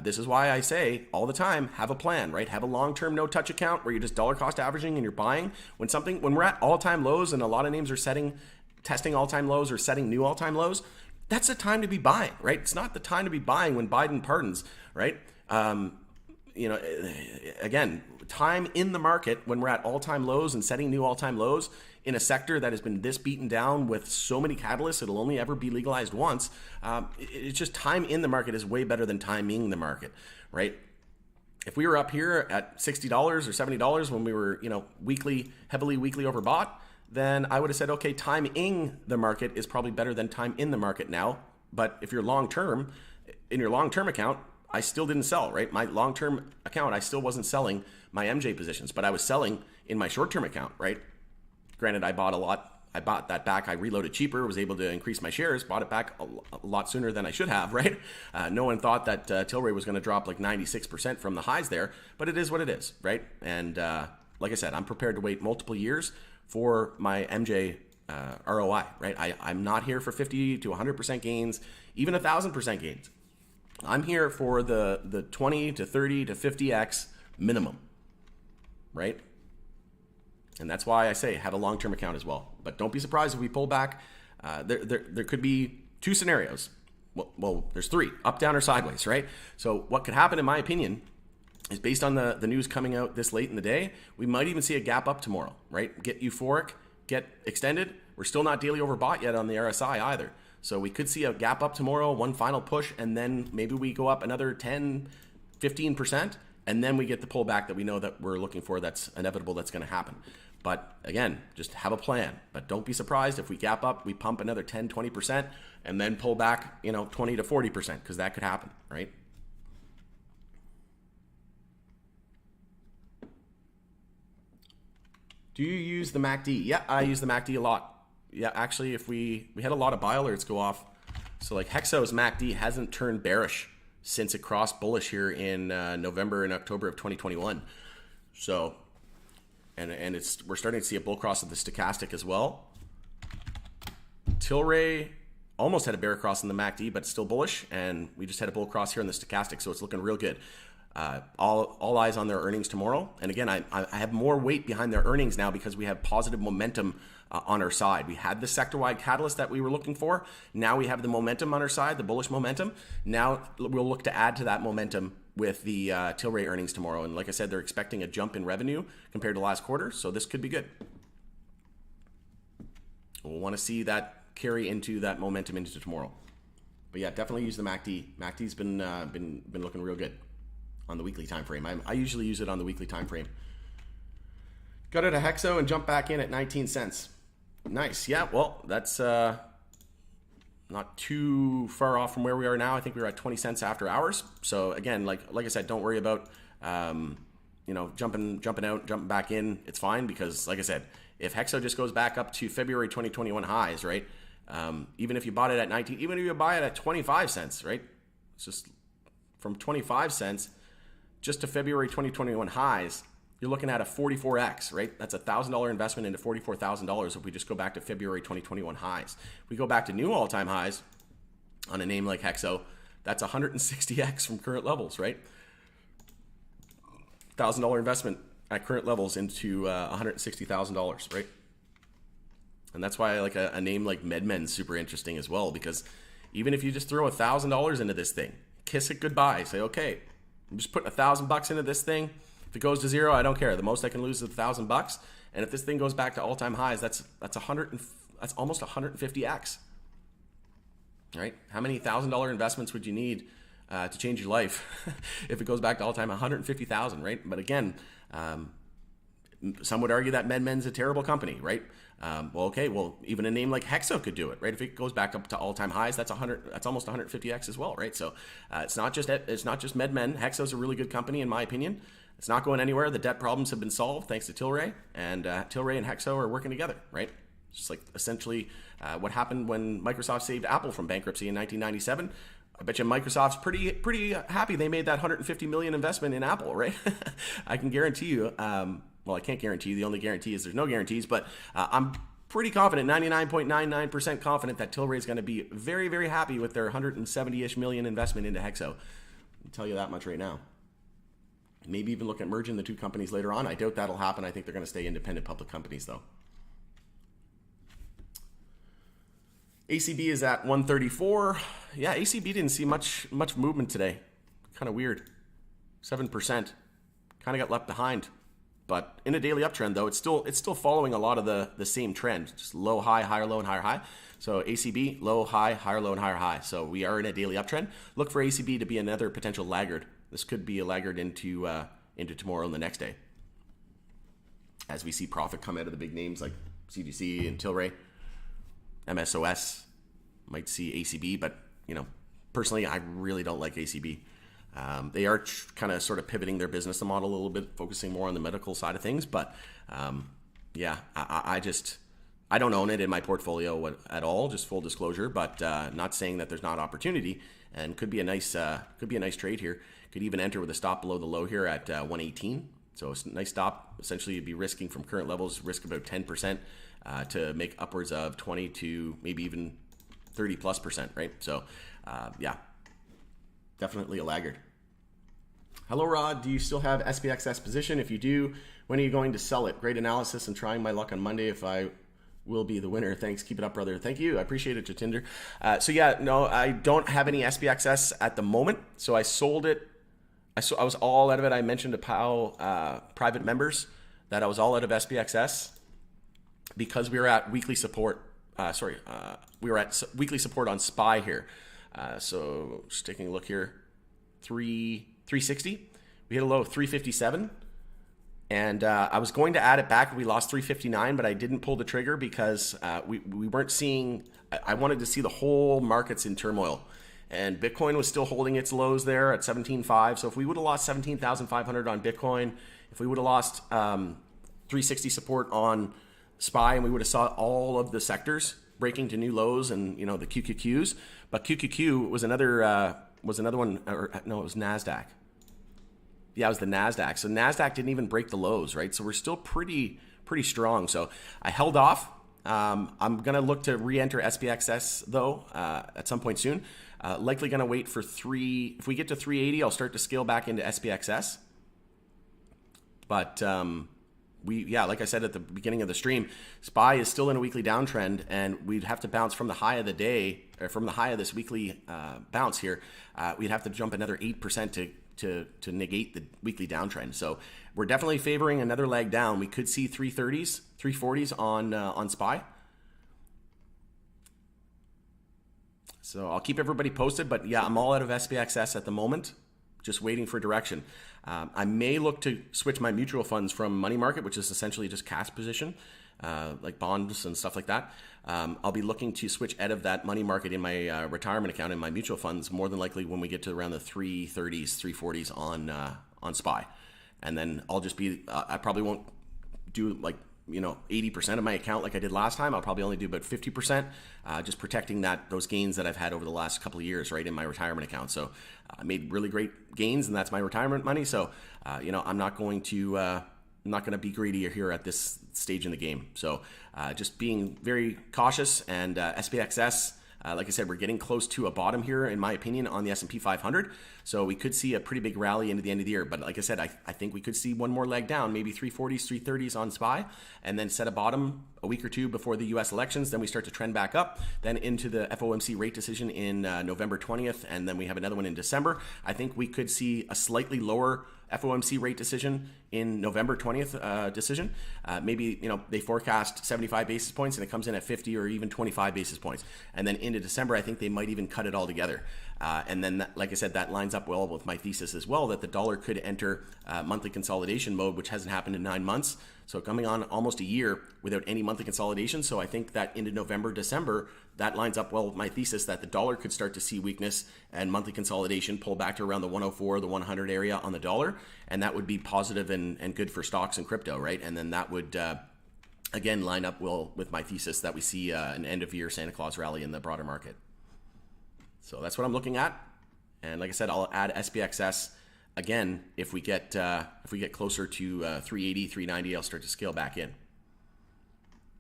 this is why I say all the time, have a plan, right? Have a long-term no-touch account where you're just dollar cost averaging and you're buying when we're at all-time lows, and a lot of names are testing all-time lows or setting new all-time lows. That's the time to be buying, right? It's not the time to be buying when Biden pardons, right? Again, time in the market when we're at all-time lows and setting new all-time lows in a sector that has been this beaten down with so many catalysts, it'll only ever be legalized once. It's just time in the market is way better than timing the market, right? If we were up here at $60 or $70 when we were, heavily weekly overbought, then I would have said, okay, timing the market is probably better than time in the market now. But if you're long-term, in your long-term account, I still didn't sell, right? My long-term account, I still wasn't selling my MJ positions, but I was selling in my short-term account, right? Granted, I bought a lot. I bought that back. I reloaded cheaper, was able to increase my shares, bought it back a lot sooner than I should have, right? No one thought that Tilray was going to drop like 96% from the highs there, but it is what it is, right? And like I said, I'm prepared to wait multiple years for my MJ ROI, right? I'm not here for 50 to 100% gains, even 1,000% gains. I'm here for the 20 to 30 to 50x minimum, right? And that's why I say have a long-term account as well. But don't be surprised if we pull back. There could be two scenarios. Well, there's three, up, down, or sideways, right? So what could happen, in my opinion, is based on the news coming out this late in the day, we might even see a gap up tomorrow, right? Get euphoric, get extended. We're still not daily overbought yet on the RSI either. So we could see a gap up tomorrow, one final push, and then maybe we go up another 10, 15%, and then we get the pullback that we know that we're looking for that's inevitable, that's going to happen. But again, just have a plan. But don't be surprised if we gap up, we pump another 10, 20%, and then pull back, 20 to 40%, because that could happen, right? Do you use the MACD? Yeah, I use the MACD a lot. Yeah, actually, if we had a lot of buy alerts go off. So like Hexo's MACD hasn't turned bearish since it crossed bullish here in November and October of 2021. So, and we're starting to see a bull cross of the stochastic as well. Tilray almost had a bear cross in the MACD, but still bullish, and we just had a bull cross here in the stochastic, so it's looking real good. All eyes on their earnings tomorrow. And again, I have more weight behind their earnings now because we have positive momentum on our side. We had the sector-wide catalyst that we were looking for. Now we have the momentum on our side, the bullish momentum. Now we'll look to add to that momentum with the Tilray earnings tomorrow. And like I said, they're expecting a jump in revenue compared to last quarter, so this could be good. We'll want to see that carry into that momentum into tomorrow. But yeah, definitely use the MACD. MACD's been looking real good on the weekly time frame. I usually use it on the weekly time frame. Got it a Hexo and jump back in at 19 cents. Nice. Yeah, well, that's not too far off from where we are now. I think we were at 20 cents after hours. So again, like I said, don't worry about jumping out, jumping back in. It's fine because, like I said, if Hexo just goes back up to February 2021 highs, right? Even if you bought it at 19, even if you buy it at 25 cents, right? It's just from 25 cents just to February 2021 highs, you're looking at a 44x, right? That's a $1,000 investment into $44,000 if we just go back to February 2021 highs. If we go back to new all-time highs on a name like Hexo, that's 160x from current levels, right? $1,000 investment at current levels into $160,000, right? And that's why like a name like MedMen's super interesting as well, because even if you just throw $1,000 into this thing, kiss it goodbye, say, okay, I'm just putting $1,000 into this thing. If it goes to zero, I don't care. The most I can lose is $1,000. And if this thing goes back to all-time highs, that's almost 150x. Right? How many $1,000 investments would you need to change your life if it goes back to all-time 150,000? Right? But again, some would argue that MedMen's a terrible company, right? Well, even a name like Hexo could do it, right? If it goes back up to all-time highs, that's almost 150x as well, right? So it's not just MedMen. Hexo's a really good company in my opinion. It's not going anywhere. The debt problems have been solved thanks to Tilray, and Tilray and Hexo are working together, right? Just like essentially what happened when Microsoft saved Apple from bankruptcy in 1997. I bet you Microsoft's pretty happy they made that $150 million investment in Apple, right? I can guarantee you. Well, I can't guarantee you. The only guarantee is there's no guarantees, but I'm pretty confident, 99.99% confident that Tilray is going to be very, very happy with their 170-ish million investment into Hexo. I'll tell you that much right now. Maybe even look at merging the two companies later on. I doubt that'll happen. I think they're going to stay independent public companies, though. ACB is at 134. Yeah, ACB didn't see much movement today. Kind of weird. 7%. Kind of got left behind. But in a daily uptrend, though, it's still following a lot of the same trend. Just low, high, higher, low, and higher high. So ACB, low, high, higher, low, and higher high. So we are in a daily uptrend. Look for ACB to be another potential laggard. This could be a laggard into tomorrow and the next day. As we see profit come out of the big names like CGC and Tilray. MSOS, might see ACB, but personally, I really don't like ACB. They are kind of sort of pivoting their business model a little bit, focusing more on the medical side of things. But yeah, I don't own it in my portfolio at all. Just full disclosure, but not saying that there's not opportunity, and could be a nice trade here. Could even enter with a stop below the low here at 118. So a nice stop. Essentially, you'd be risking from current levels, risk about 10%. To make upwards of 20 to maybe even 30+%, right? So, yeah, definitely a laggard. Hello, Rod. Do you still have SPXS position? If you do, when are you going to sell it? Great analysis and trying my luck on Monday if I will be the winner. Thanks. Keep it up, brother. Thank you. I appreciate it, Jatinder. So, yeah, no, I don't have any SPXS at the moment. So I sold it. I was all out of it. I mentioned to POW private members that I was all out of SPXS. Because we were at weekly support, we were at weekly support on SPY here. So just taking a look here, 360. We hit a low of 357. And I was going to add it back. We lost 359, but I didn't pull the trigger because we weren't seeing, I wanted to see the whole markets in turmoil. And Bitcoin was still holding its lows there at 17.5. So if we would have lost 17,500 on Bitcoin, if we would have lost 360 support on SPY, and we would have saw all of the sectors breaking to new lows and the QQQs, but QQQ was another one, or no, it was NASDAQ. Yeah, it was the NASDAQ. So NASDAQ didn't even break the lows, right? So we're still pretty strong. So I held off. I'm gonna look to re-enter SPXS though at some point soon. Likely gonna wait for if we get to 380, I'll start to scale back into SPXS. But like I said at the beginning of the stream, SPY is still in a weekly downtrend, and we'd have to bounce from the high of the day, or from the high of this weekly bounce here. We'd have to jump another 8% to negate the weekly downtrend. So we're definitely favoring another leg down. We could see 330s, 340s on SPY. So I'll keep everybody posted, but yeah, I'm all out of SPXS at the moment. Just waiting for direction. I may look to switch my mutual funds from money market, which is essentially just cash position, like bonds and stuff like that. I'll be looking to switch out of that money market in my retirement account in my mutual funds, more than likely when we get to around the 330s, 340s on SPY. And then I'll just be, I probably won't do 80% of my account like I did last time. I'll probably only do about 50%, just protecting those gains that I've had over the last couple of years, right, in my retirement account. So I made really great gains, and that's my retirement money. So I'm not going to be greedy here at this stage in the game. So just being very cautious, and SPXS. Like I said, we're getting close to a bottom here, in my opinion, on the S&P 500. So we could see a pretty big rally into the end of the year. But like I said, I think we could see one more leg down, maybe 340s, 330s on SPY, and then set a bottom a week or two before the U.S. elections. Then we start to trend back up, then into the FOMC rate decision in November 20th, and then we have another one in December. I think we could see a slightly lower FOMC rate decision in November 20th decision. Maybe, they forecast 75 basis points and it comes in at 50 or even 25 basis points. And then into December, I think they might even cut it all together. And then, like I said, that lines up well with my thesis as well, that the dollar could enter monthly consolidation mode, which hasn't happened in 9 months. So coming on almost a year without any monthly consolidation. So I think that into November, December, that lines up well with my thesis that the dollar could start to see weakness and monthly consolidation pull back to around the 104, the 100 area on the dollar. And that would be positive and good for stocks and crypto, right? And then that would, again, line up well with my thesis that we see an end of year Santa Claus rally in the broader market. So that's what I'm looking at. And like I said, I'll add SPXS. Again, if we get closer to 380, 390, I'll start to scale back in.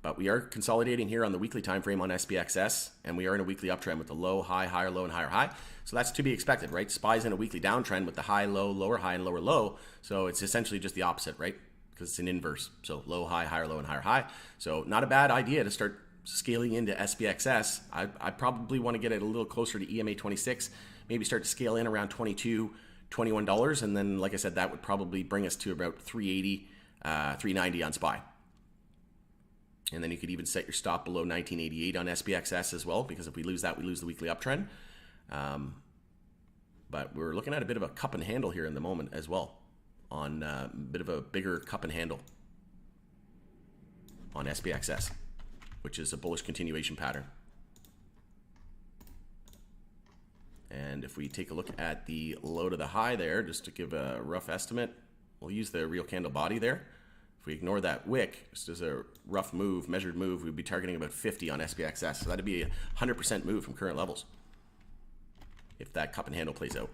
But we are consolidating here on the weekly time frame on SPXS, and we are in a weekly uptrend with the low, high, higher, low, and higher high. So that's to be expected, right? SPY's in a weekly downtrend with the high, low, lower high, and lower low. So it's essentially just the opposite, right? Because it's an inverse. So low, high, higher, low, and higher high. So not a bad idea to start scaling into SPXS. I probably want to get it a little closer to EMA 26, maybe start to scale in around 22, $21, and then, like I said, that would probably bring us to about 380, 390 on SPY. And then you could even set your stop below 1988 on SPXS as well, because if we lose that, we lose the weekly uptrend. But we're looking at a bit of a cup and handle here in the moment as well, on a bit of a bigger cup and handle on SPXS, which is a bullish continuation pattern. And if we take a look at the low to the high there, just to give a rough estimate, we'll use the real candle body there. If we ignore that wick, just as a rough move, measured move, we'd be targeting about 50 on SPXS. So that'd be a 100% move from current levels if that cup and handle plays out.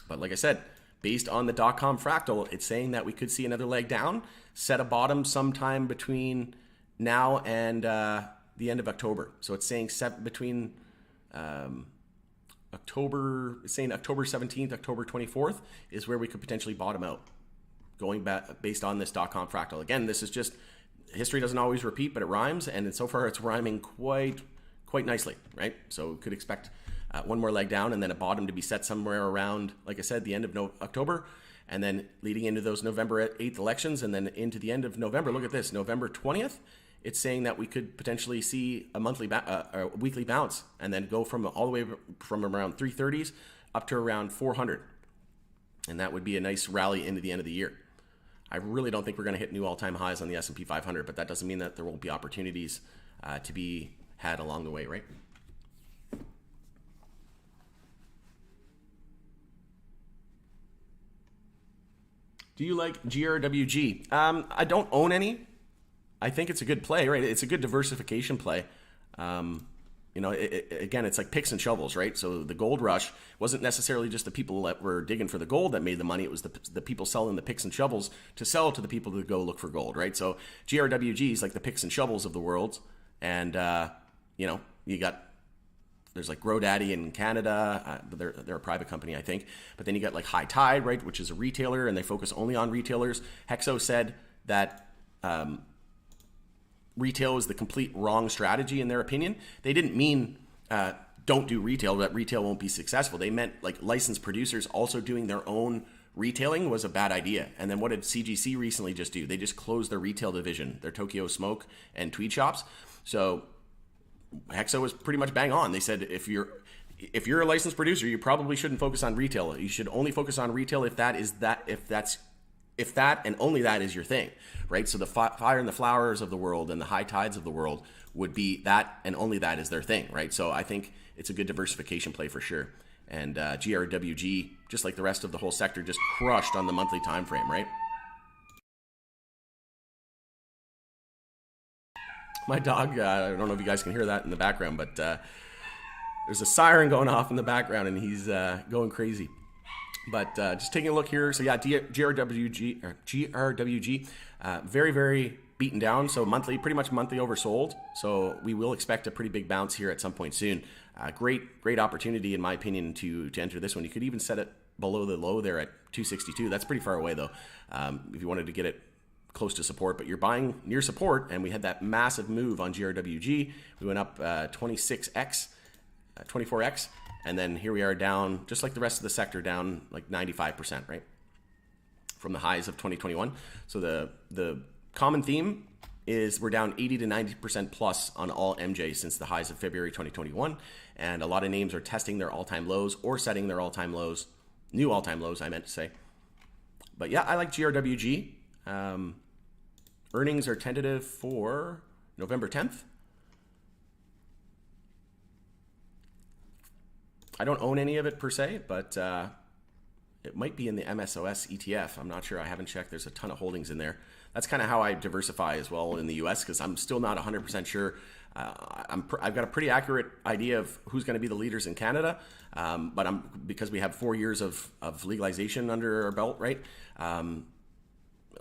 But like I said, based on the .com fractal, it's saying that we could see another leg down, set a bottom sometime between now and the end of October. So it's saying between October 17th, October 24th is where we could potentially bottom out, going back based on this .com fractal. Again, this is just, history doesn't always repeat, but it rhymes, and so far it's rhyming quite nicely, right? So we could expect one more leg down and then a bottom to be set somewhere around, like I said, the end of October, and then leading into those November 8th elections, and then into the end of November. Look at this, November 20th. It's saying that we could potentially see a weekly bounce, and then go from all the way from around 330s up to around 400. And that would be a nice rally into the end of the year. I really don't think we're going to hit new all-time highs on the S&P 500, but that doesn't mean that there won't be opportunities to be had along the way, right? Do you like GRWG? I don't own any. I think it's a good play, right? It's a good diversification play. You know, again, it's like picks and shovels, right? So the gold rush wasn't necessarily just the people that were digging for the gold that made the money. It was the people selling the picks and shovels to sell to the people to go look for gold, right? So GRWG is like the picks and shovels of the world. And, you know, there's like GrowDaddy in Canada. They're a private company, I think. But then you got like High Tide, right, which is a retailer, and they focus only on retailers. Hexo said that retail is the complete wrong strategy in their opinion. They didn't mean don't do retail, that retail won't be successful. They meant like licensed producers also doing their own retailing was a bad idea. And then what did CGC recently just do? They just closed their retail division, their Tokyo Smoke and Tweed shops. So Hexo was pretty much bang on. They said if you're a licensed producer, you probably shouldn't focus on retail. You should only focus on retail if that and only that is your thing, right? So the Fire and the Flowers of the world and the High Tides of the world would be that and only that is their thing, right? So I think it's a good diversification play for sure. And GRWG, just like the rest of the whole sector, just crushed on the monthly time frame, right? My dog, I don't know if you guys can hear that in the background, but there's a siren going off in the background and he's going crazy. But just taking a look here. So yeah, GRWG, very, very beaten down. So pretty much monthly oversold. So we will expect a pretty big bounce here at some point soon. Great opportunity in my opinion to enter this one. You could even set it below the low there at 262. That's pretty far away though. If you wanted to get it close to support, but you're buying near support, and we had that massive move on GRWG. We went up 26x, 24x. And then here we are down, just like the rest of the sector, down like 95%, right? From the highs of 2021. So the common theme is we're down 80 to 90% plus on all MJ since the highs of February 2021. And a lot of names are testing their all-time lows or setting their all-time lows, new all-time lows, I meant to say. But yeah, I like GRWG. Earnings are tentative for November 10th. I don't own any of it per se, but it might be in the MSOS ETF. I'm not sure. I haven't checked. There's a ton of holdings in there. That's kind of how I diversify as well in the US, because I'm still not 100% sure. I've got a pretty accurate idea of who's going to be the leaders in Canada, but because we have 4 years of legalization under our belt, right?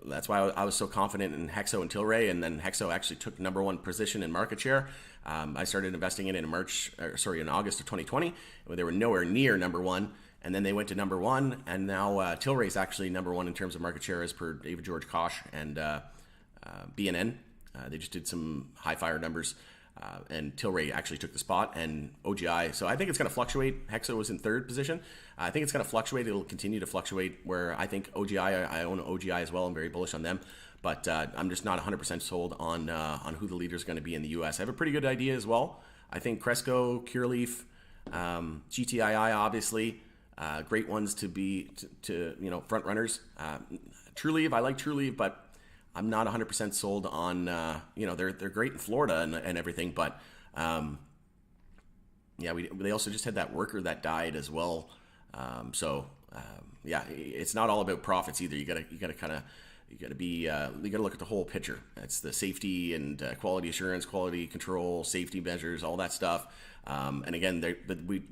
That's why I was so confident in Hexo and Tilray, and then Hexo actually took number 1 position in market share. I started investing in it in August of 2020, when they were nowhere near number 1, and then they went to number 1, and now Tilray is actually number 1 in terms of market share as per David George Koch and BNN. They just did some high fire numbers, and Tilray actually took the spot, and OGI. So I think it's going to fluctuate. Hexo was in 3rd position. I think it's going to fluctuate. It'll continue to fluctuate, where I think OGI, I own OGI as well. I'm very bullish on them. But I'm just not 100% sold on who the leader is going to be in the U.S. I have a pretty good idea as well. I think Cresco, Cureleaf, GTII, obviously, great ones to be front runners. Trulieve, I like Trulieve, but I'm not 100% sold on they're great in Florida and everything, but they also just had that worker that died as well. It's not all about profits either. You gotta look at the whole picture. It's the safety and quality assurance, quality control, safety measures, all that stuff. And again,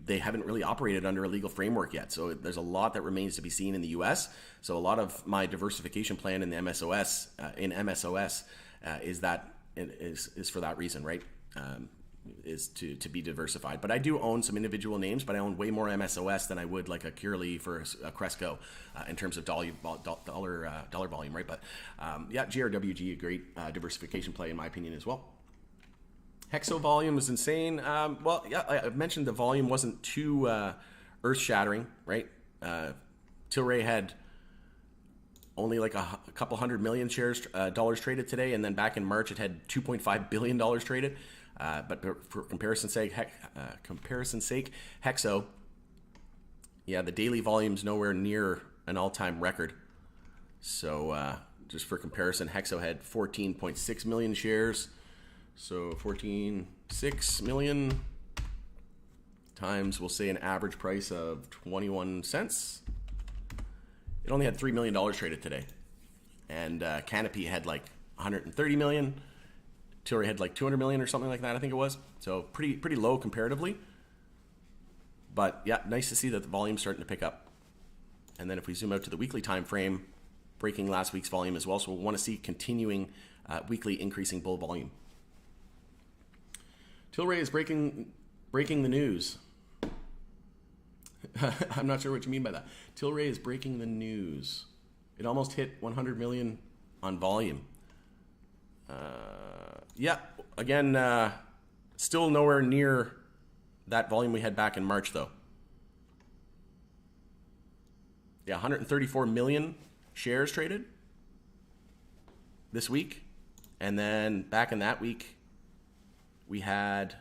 they haven't really operated under a legal framework yet. So there's a lot that remains to be seen in the U.S. So a lot of my diversification plan in the MSOS is for that reason, right? Is to be diversified. But I do own some individual names, but I own way more MSOS than I would like a Cureleaf or a Cresco in terms of dollar volume, right? But GRWG, a great diversification play in my opinion as well. Hexo volume is insane. I mentioned the volume wasn't too earth-shattering, right? Tilray had only like a couple hundred million dollars traded today, and then back in March it had $2.5 billion traded. But for comparison's sake, Hexo, the daily volume's nowhere near an all-time record. So just for comparison, Hexo had 14.6 million shares. So 14.6 million times, we'll say an average price of 21 cents. It only had $3 million traded today. And Canopy had like 130 million. Tilray had like 200 million or something like that, I think it was. So pretty low comparatively. But yeah, nice to see that the volume's starting to pick up. And then if we zoom out to the weekly time frame, breaking last week's volume as well. So we'll want to see continuing weekly increasing bull volume. Tilray is breaking the news. I'm not sure what you mean by that. Tilray is breaking the news. It almost hit 100 million on volume. Again, still nowhere near that volume we had back in March, though. 134 million shares traded this week. And then back in that week, we had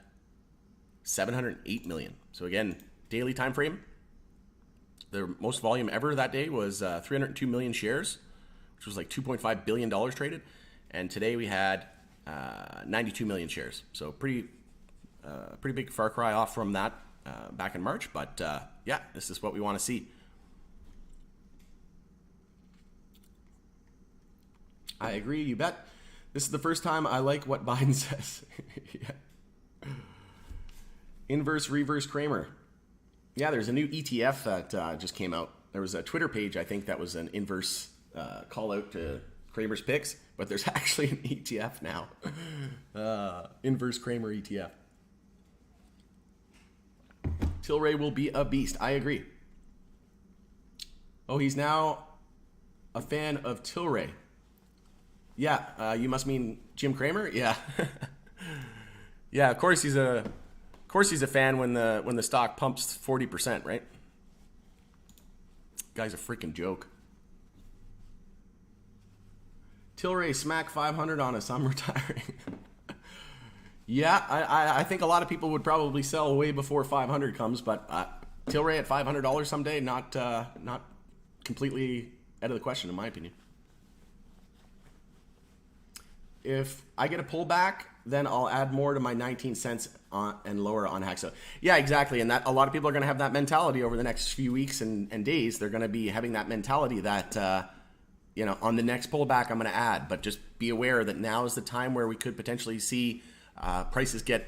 708 million. So again, daily time frame, the most volume ever that day was 302 million shares, which was like $2.5 billion traded. And today we had 92 million shares. So pretty big far cry off from that back in March. But this is what we want to see. I agree, you bet. This is the first time I like what Biden says. Inverse reverse Cramer. Yeah, there's a new ETF that just came out. There was a Twitter page, I think, that was an inverse call out to Cramer's picks, but there's actually an ETF now. Inverse Cramer ETF. Tilray will be a beast. I agree. Oh, he's now a fan of Tilray. Yeah, you must mean Jim Cramer? Yeah. Yeah, of course he's a fan when the stock pumps 40%, right? Guy's a freaking joke. Tilray smack 500 on us. I'm retiring. Yeah, I think a lot of people would probably sell way before 500 comes, but Tilray at $500 someday, not completely out of the question, in my opinion. If I get a pullback, then I'll add more to my 19 cents and lower on Hexo. Yeah, exactly. And that a lot of people are going to have that mentality over the next few weeks and days. They're going to be having that mentality that, on the next pullback, I'm going to add. But just be aware that now is the time where we could potentially see prices get,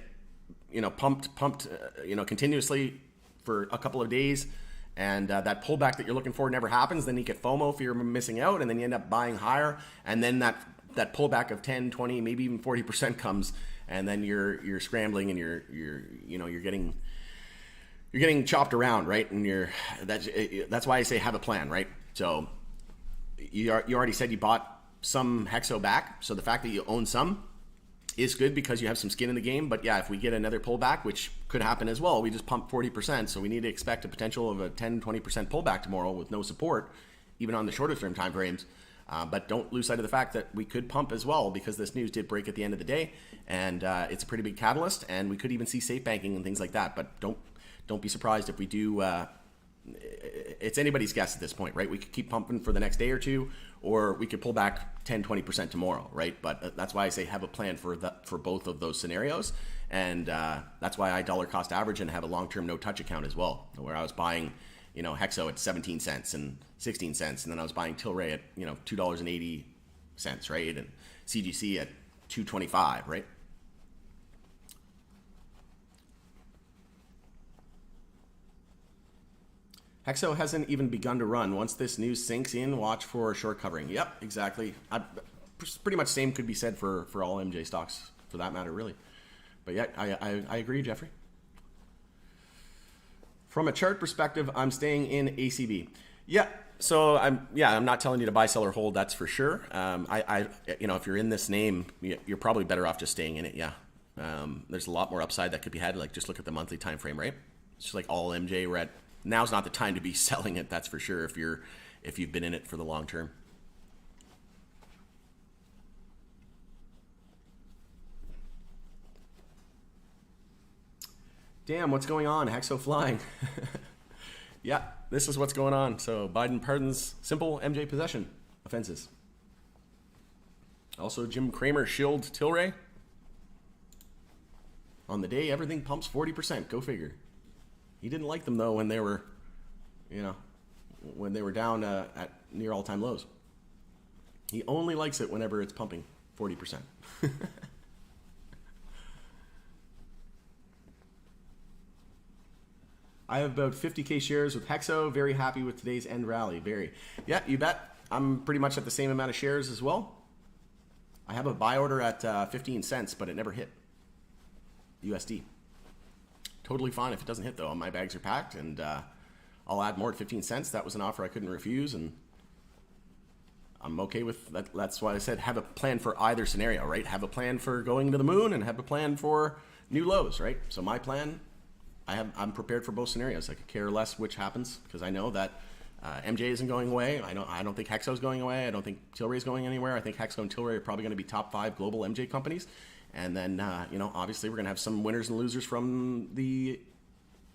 pumped, continuously for a couple of days. And that pullback that you're looking for never happens. Then you get FOMO, fear of missing out, and then you end up buying higher. And then that pullback of 10, 20, maybe even 40% comes, and then you're scrambling and you're getting chopped around, right? And that's why I say have a plan, right? So you already said you bought some Hexo back, so the fact that you own some is good because you have some skin in the game. But yeah, if we get another pullback, which could happen as well, we just pumped 40%, so we need to expect a potential of a 10-20% pullback tomorrow with no support, even on the shorter term time frames. But don't lose sight of the fact that we could pump as well, because this news did break at the end of the day, and it's a pretty big catalyst, and we could even see safe banking and things like that. But don't be surprised if we do. It's anybody's guess at this point, right? We could keep pumping for the next day or two, or we could pull back 10-20% tomorrow, right? But that's why I say have a plan for both of those scenarios, and that's why I dollar cost average and have a long-term no-touch account as well, where I was buying Hexo at 17 cents and 16 cents, and then I was buying Tilray at $2.80, right, and CGC at $2.25, right? Hexo hasn't even begun to run. Once this news sinks in, watch for short covering. Yep, exactly. Pretty much same could be said for all MJ stocks, for that matter, really. But yeah, I agree, Jeffrey. From a chart perspective, I'm staying in ACB. Yeah, so I'm not telling you to buy, sell, or hold. That's for sure. If you're in this name, you're probably better off just staying in it. Yeah, there's a lot more upside that could be had. Like just look at the monthly time frame, right? It's just like all MJ. We're at now's not the time to be selling it. That's for sure. If you've been in it for the long term. Damn, what's going on? Hexo flying. Yeah, this is what's going on. So Biden pardons simple MJ possession offenses. Also, Jim Cramer shilled Tilray. On the day, everything pumps 40%. Go figure. He didn't like them though when they were, down at near all-time lows. He only likes it whenever it's pumping 40%. I have about 50K shares with Hexo. Very happy with today's end rally. Very. Yeah, you bet. I'm pretty much at the same amount of shares as well. I have a buy order at 15 cents, but it never hit. USD. Totally fine if it doesn't hit, though. My bags are packed, and I'll add more at 15 cents. That was an offer I couldn't refuse, and I'm okay with that. That's why I said have a plan for either scenario, right? Have a plan for going to the moon and have a plan for new lows, right? So my plan, I'm prepared for both scenarios. I could care less which happens because I know that MJ isn't going away. I don't think Hexo's going away. I don't think Tilray's going anywhere. I think Hexo and Tilray are probably going to be top 5 global MJ companies. And then, obviously we're going to have some winners and losers from the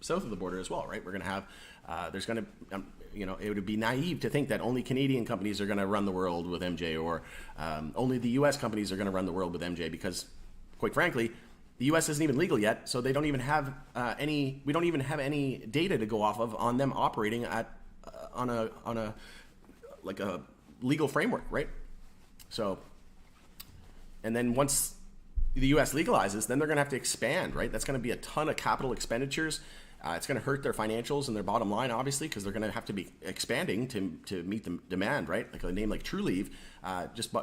south of the border as well, right? We're going to have, there's going to, it would be naive to think that only Canadian companies are going to run the world with MJ, or only the U.S. companies are going to run the world with MJ, because, quite frankly, the U.S. isn't even legal yet, so they don't even have we don't even have any data to go off of on them operating at on a legal framework, right? So, and then once the U.S. legalizes, then they're going to have to expand, right? That's going to be a ton of capital expenditures. It's going to hurt their financials and their bottom line, obviously, because they're going to have to be expanding to meet the demand, right? Like a name like Trulieve just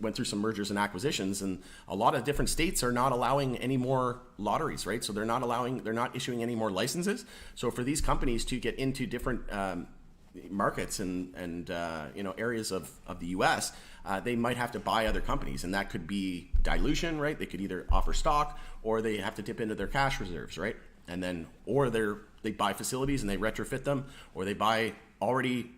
went through some mergers and acquisitions, and a lot of different states are not allowing any more lotteries, right? So they're not issuing any more licenses. So for these companies to get into different markets and areas of the U.S., they might have to buy other companies, and that could be dilution, right? They could either offer stock, or they have to dip into their cash reserves, right? And then, or they buy facilities and they retrofit them, or they buy already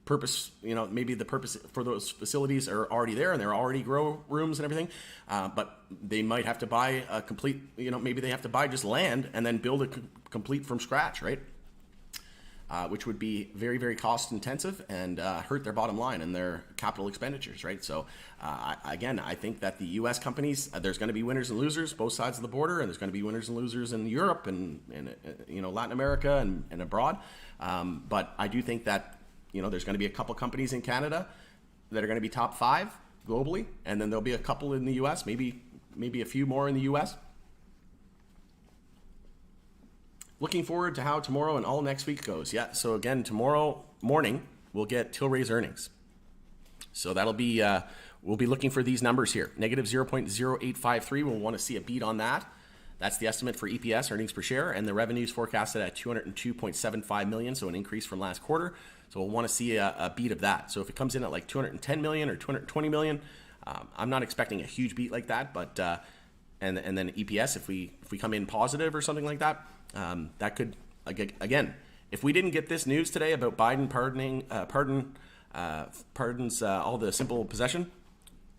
purpose, maybe the purpose for those facilities are already there and they're already grow rooms and everything, but they might have to buy a complete, maybe they have to buy just land and then build it complete from scratch, right? which would be very, very cost intensive and hurt their bottom line and their capital expenditures, right? So again, I think that the U.S. companies, there's going to be winners and losers both sides of the border, and there's going to be winners and losers in Europe and Latin America and abroad. But I do think that there's going to be a couple companies in Canada that are going to be top 5 globally, and then there'll be a couple in the U.S., maybe a few more in the U.S. Looking forward to how tomorrow and all next week goes. Yeah, so again, tomorrow morning, we'll get Tilray's earnings. So that'll be, we'll be looking for these numbers here. Negative 0.0853, we'll want to see a beat on that. That's the estimate for EPS, earnings per share, and the revenue's forecasted at $202.75 million, so an increase from last quarter. So we'll want to see a beat of that. So if it comes in at like $210 million or $220 million, I'm not expecting a huge beat like that, but and then EPS, if we come in positive or something like that, that could, again, if we didn't get this news today about Biden pardons all the simple possession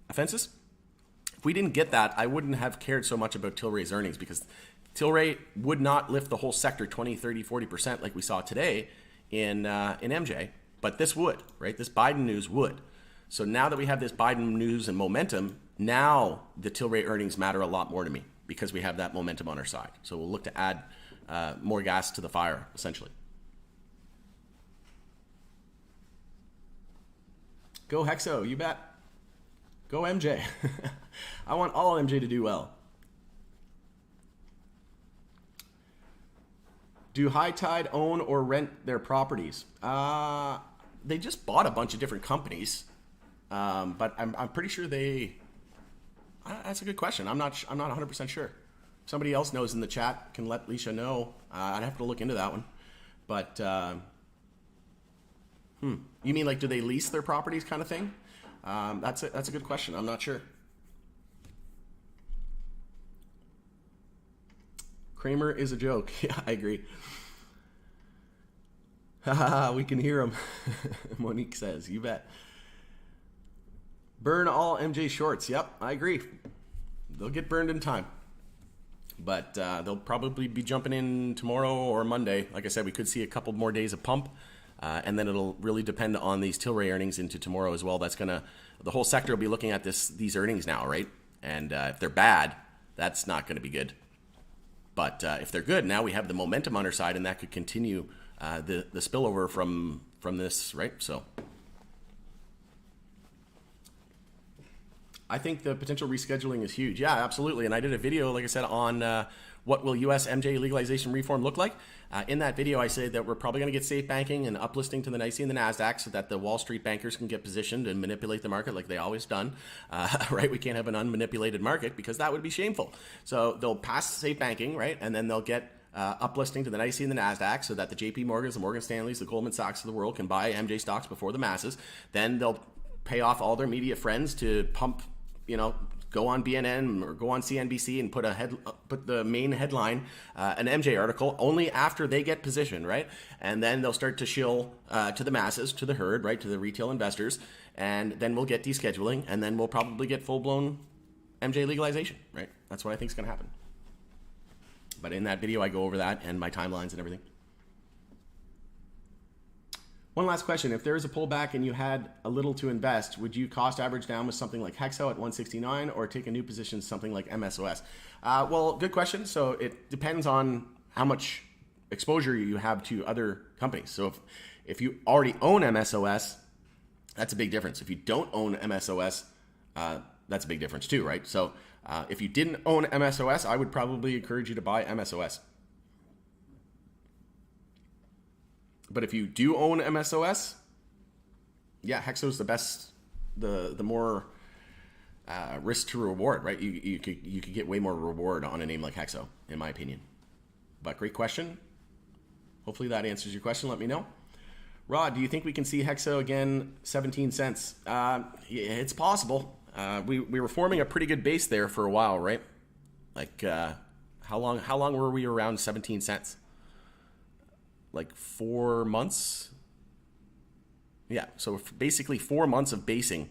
offenses, if we didn't get that, I wouldn't have cared so much about Tilray's earnings, because Tilray would not lift the whole sector 20, 30, 40% like we saw today in MJ, but this would, right? This Biden news would. So now that we have this Biden news and momentum, now the Tilray earnings matter a lot more to me because we have that momentum on our side. So we'll look to add more gas to the fire, essentially. Go Hexo, you bet. Go MJ. I want all MJ to do well. Do High Tide own or rent their properties? They just bought a bunch of different companies, but I'm pretty sure they. That's a good question. I'm not 100% sure. If somebody else knows in the chat, can let Leisha know. I'd have to look into that one. But you mean like, do they lease their properties kind of thing? That's a good question. I'm not sure. Cramer is a joke. Yeah, I agree. We can hear him. Monique says, you bet. Burn all MJ shorts. Yep, I agree. They'll get burned in time. But they'll probably be jumping in tomorrow or Monday. Like I said, we could see a couple more days of pump. And then it'll really depend on these Tilray earnings into tomorrow as well. That's the whole sector will be looking at these earnings now, right? And if they're bad, that's not going to be good. But if they're good, now we have the momentum on our side, and that could continue the spillover from this, right? So I think the potential rescheduling is huge. Yeah, absolutely. And I did a video, like I said, on what will U.S. MJ legalization reform look like. In that video, I said that we're probably going to get safe banking and uplisting to the NYSE and the NASDAQ so that the Wall Street bankers can get positioned and manipulate the market like they always done, right? We can't have an unmanipulated market because that would be shameful. So they'll pass safe banking, right? And then they'll get uplisting to the NYSE and the NASDAQ so that the JP Morgans, the Morgan Stanleys, the Goldman Sachs of the world can buy MJ stocks before the masses. Then they'll pay off all their media friends to pump, go on BNN or go on CNBC and put the main headline, an MJ article, only after they get positioned, right? And then they'll start to shill to the masses, to the herd, right, to the retail investors, and then we'll get descheduling, and then we'll probably get full-blown MJ legalization, right? That's what I think is going to happen. But in that video, I go over that and my timelines and everything. One last question. If there is a pullback and you had a little to invest, would you cost average down with something like Hexo at 169 or take a new position, something like MSOS? Well, good question. So it depends on how much exposure you have to other companies. So if you already own MSOS, that's a big difference. If you don't own MSOS, that's a big difference too, right? So if you didn't own MSOS, I would probably encourage you to buy MSOS. But if you do own MSOS, yeah, Hexo's the best, the more risk to reward, right? You could get way more reward on a name like Hexo, in my opinion. But great question. Hopefully that answers your question. Let me know. Rod, do you think we can see Hexo again, 17 cents? It's possible. We were forming a pretty good base there for a while, right? Like how long were we around 17 cents? Like 4 months. Yeah, so basically 4 months of basing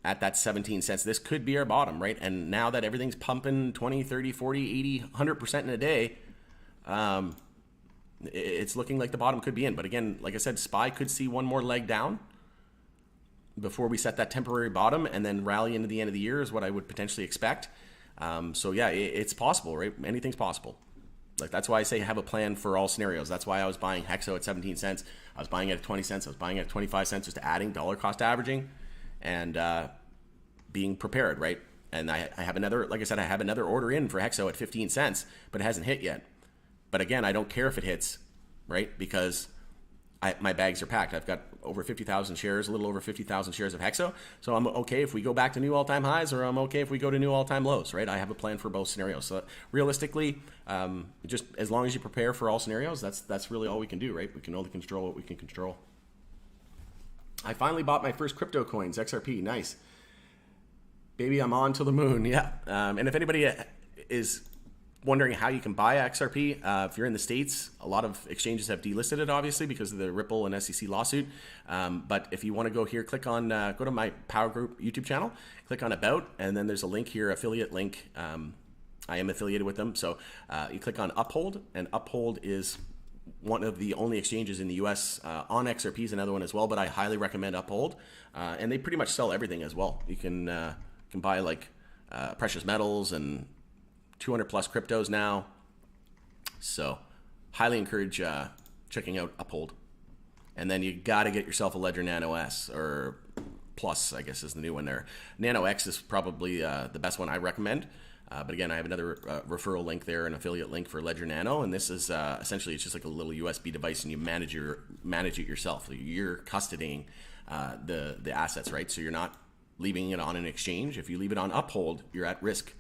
at that 17 cents. This could be our bottom, right? And now that everything's pumping 20, 30, 40, 80, 100% in a day, it's looking like the bottom could be in. But again, like I said, SPY could see one more leg down before we set that temporary bottom, and then rally into the end of the year is what I would potentially expect. So yeah, it's possible, right? Anything's possible. Like, that's why I say have a plan for all scenarios. That's why I was buying Hexo at 17 cents. I was buying it at 20 cents. I was buying it at 25 cents, just adding dollar cost averaging and being prepared, right? And I have another, like I said, I have another order in for Hexo at 15 cents, but it hasn't hit yet. But again, I don't care if it hits, right? Because my bags are packed. I've got over 50,000 shares, a little over 50,000 shares of Hexo. So I'm okay if we go back to new all-time highs, or I'm okay if we go to new all-time lows, right? I have a plan for both scenarios. So realistically, just as long as you prepare for all scenarios, that's really all we can do, right? We can only control what we can control. I finally bought my first crypto coins, XRP. Nice. Baby, I'm on to the moon. Yeah. And if anybody is wondering how you can buy XRP, if you're in the States, a lot of exchanges have delisted it, obviously, because of the Ripple and SEC lawsuit. But if you want to go here, click on, go to my Power Group YouTube channel, click on About, and then there's a link here, affiliate link. I am affiliated with them. So you click on Uphold, and Uphold is one of the only exchanges in the US on XRP, is another one as well, but I highly recommend Uphold. And they pretty much sell everything as well. You can buy like precious metals and 200 plus cryptos now. So highly encourage checking out Uphold. And then you got to get yourself a Ledger Nano S, or Plus, I guess is the new one there. Nano X is probably the best one I recommend. But again, I have another referral link there, an affiliate link for Ledger Nano. And this is essentially, it's just like a little USB device, and you manage it yourself. You're custodying the assets, right? So you're not leaving it on an exchange. If you leave it on Uphold, you're at risk.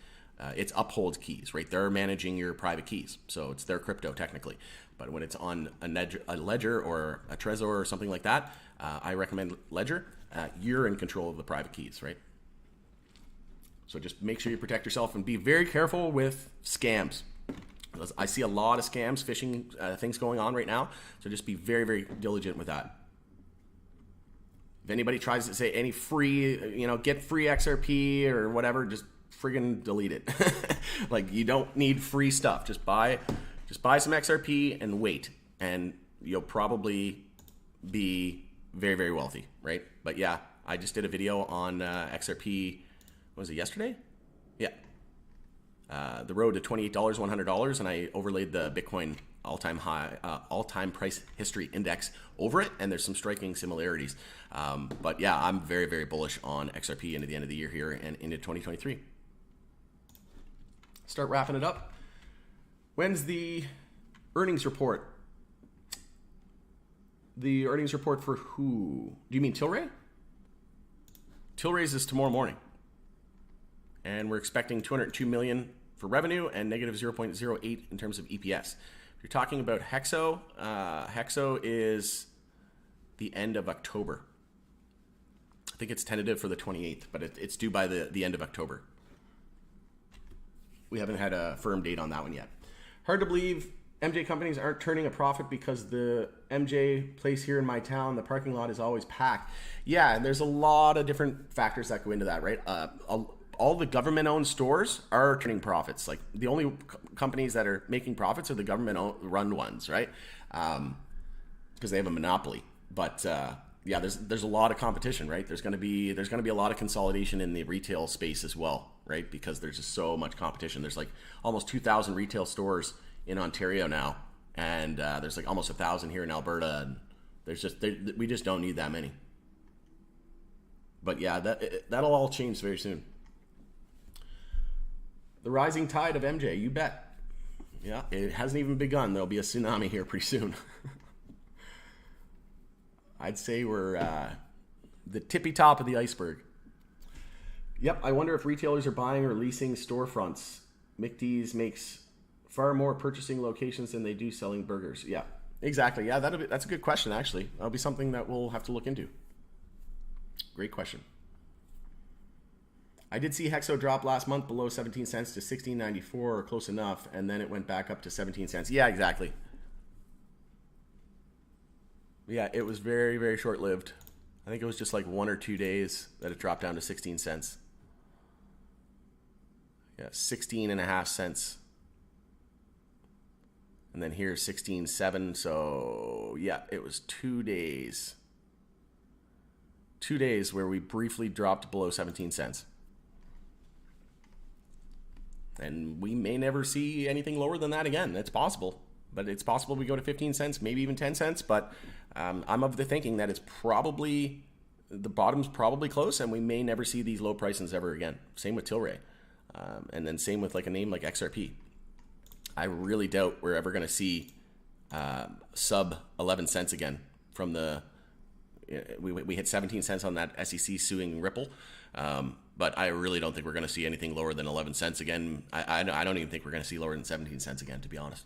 It's Uphold's keys, right? They're managing your private keys. So it's their crypto technically. But when it's on a Ledger or a Trezor or something like that, I recommend Ledger. You're in control of the private keys, right? So just make sure you protect yourself and be very careful with scams. I see a lot of scams, phishing things going on right now. So just be very, very diligent with that. If anybody tries to say any free, get free XRP or whatever, just friggin' delete it. Like, you don't need free stuff. Just buy some XRP and wait, and you'll probably be very, very wealthy, right? But yeah, I just did a video on XRP. Was it yesterday? Yeah. The road to $28, $100, and I overlaid the Bitcoin all-time high, all-time price history index over it, and there's some striking similarities. But yeah, I'm very, very bullish on XRP into the end of the year here and into 2023. Start wrapping it up. When's the earnings report? The earnings report for who? Do you mean Tilray? Tilray's is tomorrow morning. And we're expecting 202 million for revenue and negative 0.08 in terms of EPS. If you're talking about Hexo, Hexo is the end of October. I think it's tentative for the 28th, but it's due by the end of October. We haven't had a firm date on that one yet. Hard to believe MJ companies aren't turning a profit because the MJ place here in my town, the parking lot is always packed. Yeah, and there's a lot of different factors that go into that, right? All the government-owned stores are turning profits. Like, the only companies that are making profits are the government-run ones, right? Because they have a monopoly. But yeah, there's a lot of competition, right? There's going to be a lot of consolidation in the retail space as well, right? Because there's just so much competition. There's like almost 2,000 retail stores in Ontario now, and there's like almost 1,000 here in Alberta. And we just don't need that many. But yeah, that'll all change very soon. The rising tide of MJ, you bet. Yeah, it hasn't even begun. There'll be a tsunami here pretty soon. I'd say we're the tippy top of the iceberg. Yep, I wonder if retailers are buying or leasing storefronts. McD's makes far more purchasing locations than they do selling burgers. Yeah, exactly. Yeah, that's a good question, actually. That'll be something that we'll have to look into. Great question. I did see Hexo drop last month below 17 cents to 16.94 or close enough, and then it went back up to 17 cents. Yeah, exactly. Yeah, it was very, very short-lived. I think it was just like 1 or 2 days that it dropped down to 16 cents. Yeah, 16.5 cents. And then here's 16.7. So yeah, it was 2 days. 2 days where we briefly dropped below 17 cents. And we may never see anything lower than that again. It's possible. But it's possible we go to 15 cents, maybe even 10 cents. But I'm of the thinking that it's probably, the bottom's probably close, and we may never see these low prices ever again. Same with Tilray. And then same with like a name like XRP. I really doubt we're ever going to see sub 11 cents again from the, we hit 17 cents on that SEC suing Ripple. But I really don't think we're going to see anything lower than 11 cents again. I don't even think we're going to see lower than 17 cents again, to be honest.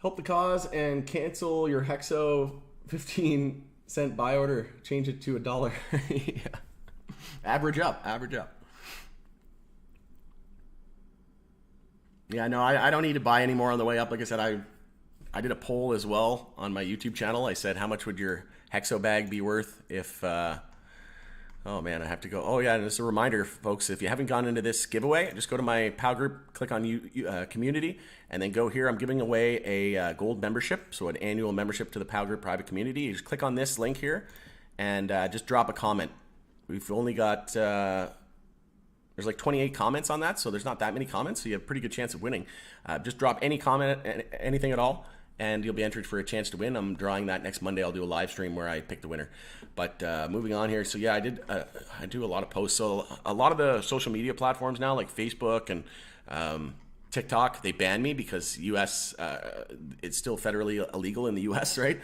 Help the cause and cancel your Hexo 15-cent buy order. Change it to $1. Yeah. Average up. Yeah, no, I don't need to buy any more on the way up. Like I said, I did a poll as well on my YouTube channel. I said, how much would your Hexo bag be worth if, oh man, I have to go. Oh yeah, and just a reminder, folks, if you haven't gone into this giveaway, just go to my PAL group, click on community, and then go here. I'm giving away a gold membership, so an annual membership to the PAL group private community. You just click on this link here and just drop a comment. We've only got, there's like 28 comments on that, so there's not that many comments, so you have a pretty good chance of winning. Just drop any comment, anything at all, and you'll be entered for a chance to win. I'm drawing that next Monday. I'll do a live stream where I pick the winner. But moving on here, so yeah, I do a lot of posts. So a lot of the social media platforms now, like Facebook and TikTok, they ban me because U.S. It's still federally illegal in the U.S., right?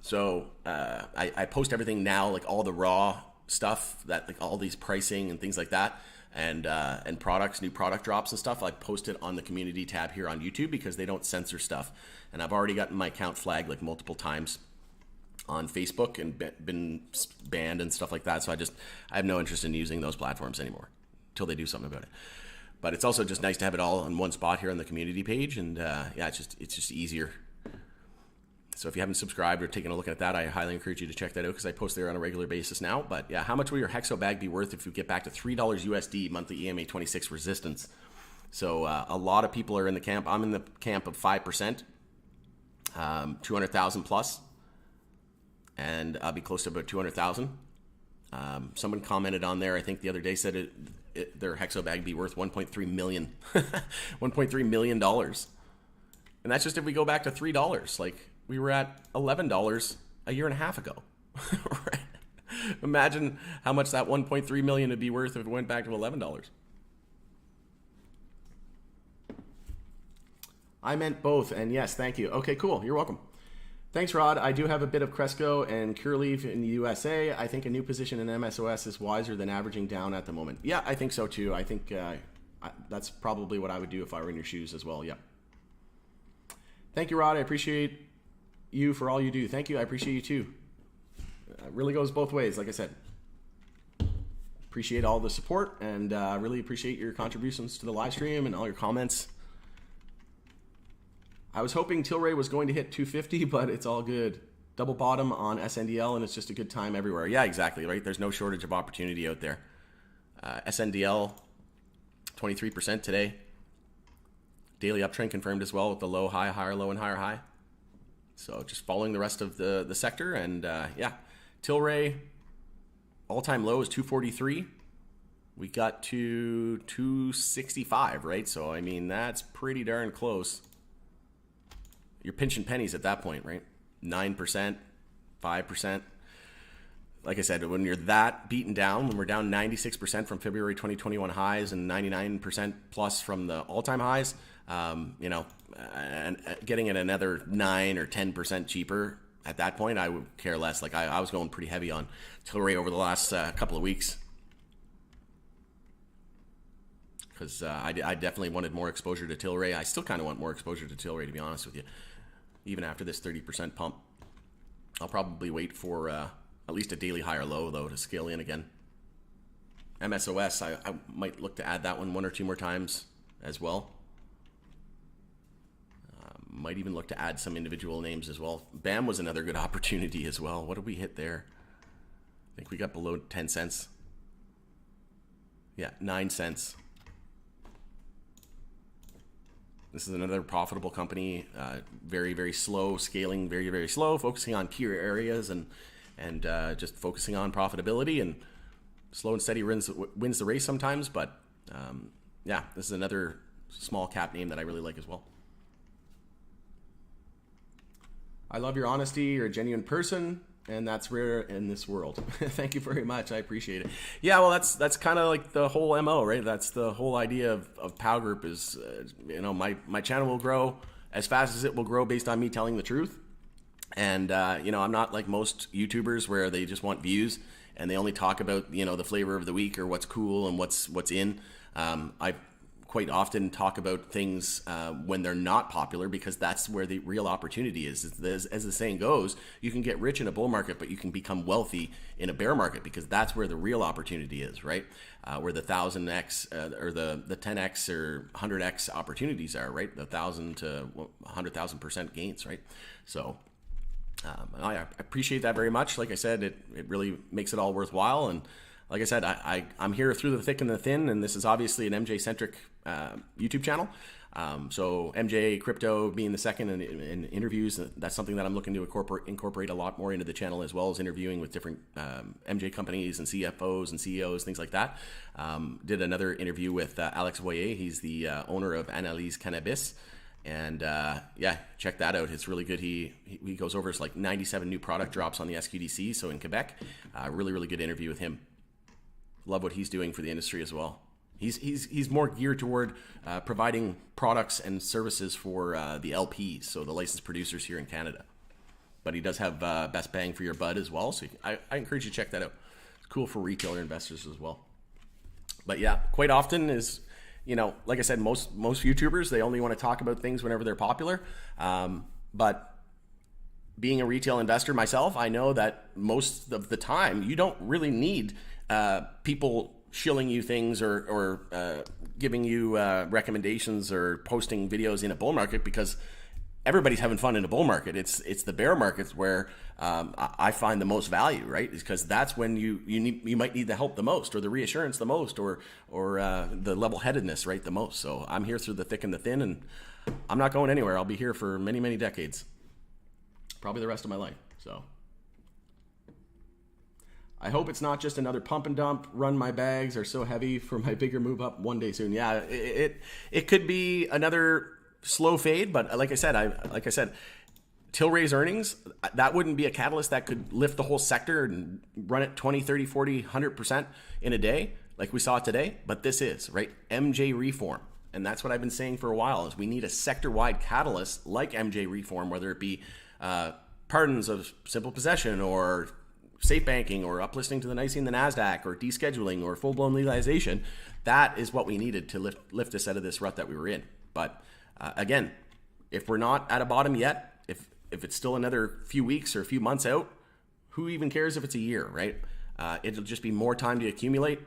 So I post everything now, like all the raw stuff, that like all these pricing and things like that, and products, new product drops and stuff. I post it on the community tab here on YouTube because they don't censor stuff. And I've already gotten my account flagged like multiple times on Facebook and been banned and stuff like that. So I have no interest in using those platforms anymore until they do something about it. But it's also just nice to have it all in one spot here on the community page. And yeah, it's just easier. So if you haven't subscribed or taken a look at that, I highly encourage you to check that out because I post there on a regular basis now. But yeah, how much will your Hexo bag be worth if you get back to $3 USD monthly EMA 26 resistance? So a lot of people are in the camp. I'm in the camp of 5%, 200,000 plus, and I'll be close to about 200,000. Someone commented on there, I think the other day, said their Hexo bag be worth 1.3 million, $1.3 million. And that's just if we go back to $3. Like, we were at $11 a year and a half ago. Right? Imagine how much that 1.3 million would be worth if it went back to $11. I meant both, and yes, thank you. Okay, cool. You're welcome. Thanks, Rod. I do have a bit of Cresco and Cureleaf in the USA. I think a new position in MSOS is wiser than averaging down at the moment. Yeah, I think so too. I think that's probably what I would do if I were in your shoes as well. Yeah. Thank you, Rod. I appreciate you for all you do. Thank you. I appreciate you too. It really goes both ways, like I said. Appreciate all the support and really appreciate your contributions to the live stream and all your comments. I was hoping Tilray was going to hit 250, but it's all good. Double bottom on SNDL, and it's just a good time everywhere. Yeah, exactly, right? There's no shortage of opportunity out there. SNDL, 23% today. Daily uptrend confirmed as well with the low, high, higher, low, and higher high. So just following the rest of the sector. And yeah, Tilray, all-time low is 243. We got to 265, right? So, I mean, that's pretty darn close. You're pinching pennies at that point, right? 9%, 5%. Like I said, when you're that beaten down, when we're down 96% from February 2021 highs and 99% plus from the all-time highs, you know, and getting it another 9 or 10% cheaper at that point, I would care less. Like I was going pretty heavy on Tilray over the last couple of weeks because I definitely wanted more exposure to Tilray. I still kind of want more exposure to Tilray, to be honest with you. Even after this 30% pump, I'll probably wait for at least a daily higher low, though, to scale in again. MSOS, I might look to add that one or two more times as well. Might even look to add some individual names as well. BAM was another good opportunity as well. What did we hit there? I think we got below 10 cents. Yeah, 9 cents. This is another profitable company, very, very slow, scaling very, very slow, focusing on key areas and just focusing on profitability, and slow and steady wins the race sometimes. But yeah, this is another small cap name that I really like as well. I love your honesty. You're a genuine person, and that's rare in this world. Thank you very much. I appreciate it. Yeah, well, that's kind of like the whole MO, right? That's the whole idea of POW Group is, my channel will grow as fast as it will grow based on me telling the truth. And, I'm not like most YouTubers where they just want views and they only talk about, the flavor of the week or what's cool and what's in. I quite often talk about things when they're not popular, because that's where the real opportunity is. As the saying goes, you can get rich in a bull market, but you can become wealthy in a bear market, because that's where the real opportunity is, right? Where the 1000x or the 10x or 100x opportunities are, right? The 1,000 to 100,000% gains, right? So I appreciate that very much. Like I said, it really makes it all worthwhile. And like I said, I'm here through the thick and the thin, and this is obviously an MJ-centric YouTube channel. So MJ Crypto being the second in interviews, that's something that I'm looking to incorporate a lot more into the channel, as well as interviewing with different MJ companies and CFOs and CEOs, things like that. Did another interview with Alex Voyer. He's the owner of Analyse Cannabis. And yeah, check that out. It's really good. He goes over his like 97 new product drops on the SQDC, so in Quebec. Really, really good interview with him. Love what he's doing for the industry as well. He's more geared toward providing products and services for the LPs, so the licensed producers here in Canada. But he does have best bang for your bud as well, so I encourage you to check that out. It's cool for retailer investors as well. But yeah, quite often is, like I said, most YouTubers, they only want to talk about things whenever they're popular. But being a retail investor myself, I know that most of the time you don't really need people shilling you things or giving you recommendations or posting videos in a bull market, because everybody's having fun in a bull market. It's the bear markets where I find the most value, right? Because that's when you might need the help the most, or the reassurance the most, or the level-headedness, right, the most. So I'm here through the thick and the thin, and I'm not going anywhere. I'll be here for many, many decades, probably the rest of my life. So I hope it's not just another pump and dump. Run my bags are so heavy for my bigger move up one day soon. Yeah, it could be another slow fade, but like I said, Tilray's earnings, that wouldn't be a catalyst that could lift the whole sector and run it 20, 30, 40, 100% in a day like we saw today. But this is, right, MJ reform. And that's what I've been saying for a while, is we need a sector-wide catalyst like MJ reform, whether it be pardons of simple possession, or safe banking, or uplisting to the NYSE and the NASDAQ, or descheduling, or full-blown legalization. That is what we needed to lift us out of this rut that we were in. But again, if we're not at a bottom yet, if it's still another few weeks or a few months out, who even cares if it's a year, right? It'll just be more time to accumulate,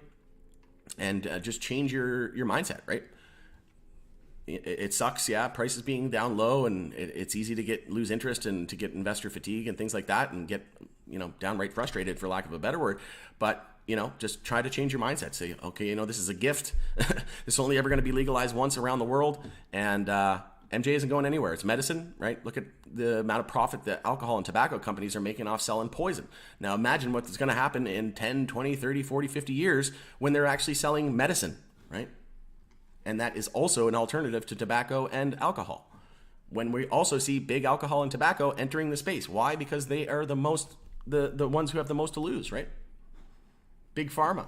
and just change your mindset, right? It sucks, yeah, prices being down low, and it's easy to lose interest and to get investor fatigue and things like that, and get downright frustrated, for lack of a better word. But just try to change your mindset. Say, okay, this is a gift. This is only ever going to be legalized once around the world, and MJ isn't going anywhere. It's medicine, right? Look at the amount of profit that alcohol and tobacco companies are making off selling poison. Now imagine what's going to happen in 10, 20, 30, 40, 50 years when they're actually selling medicine, right? And that is also an alternative to tobacco and alcohol. When we also see big alcohol and tobacco entering the space. Why? Because they are the ones who have the most to lose, right? Big pharma.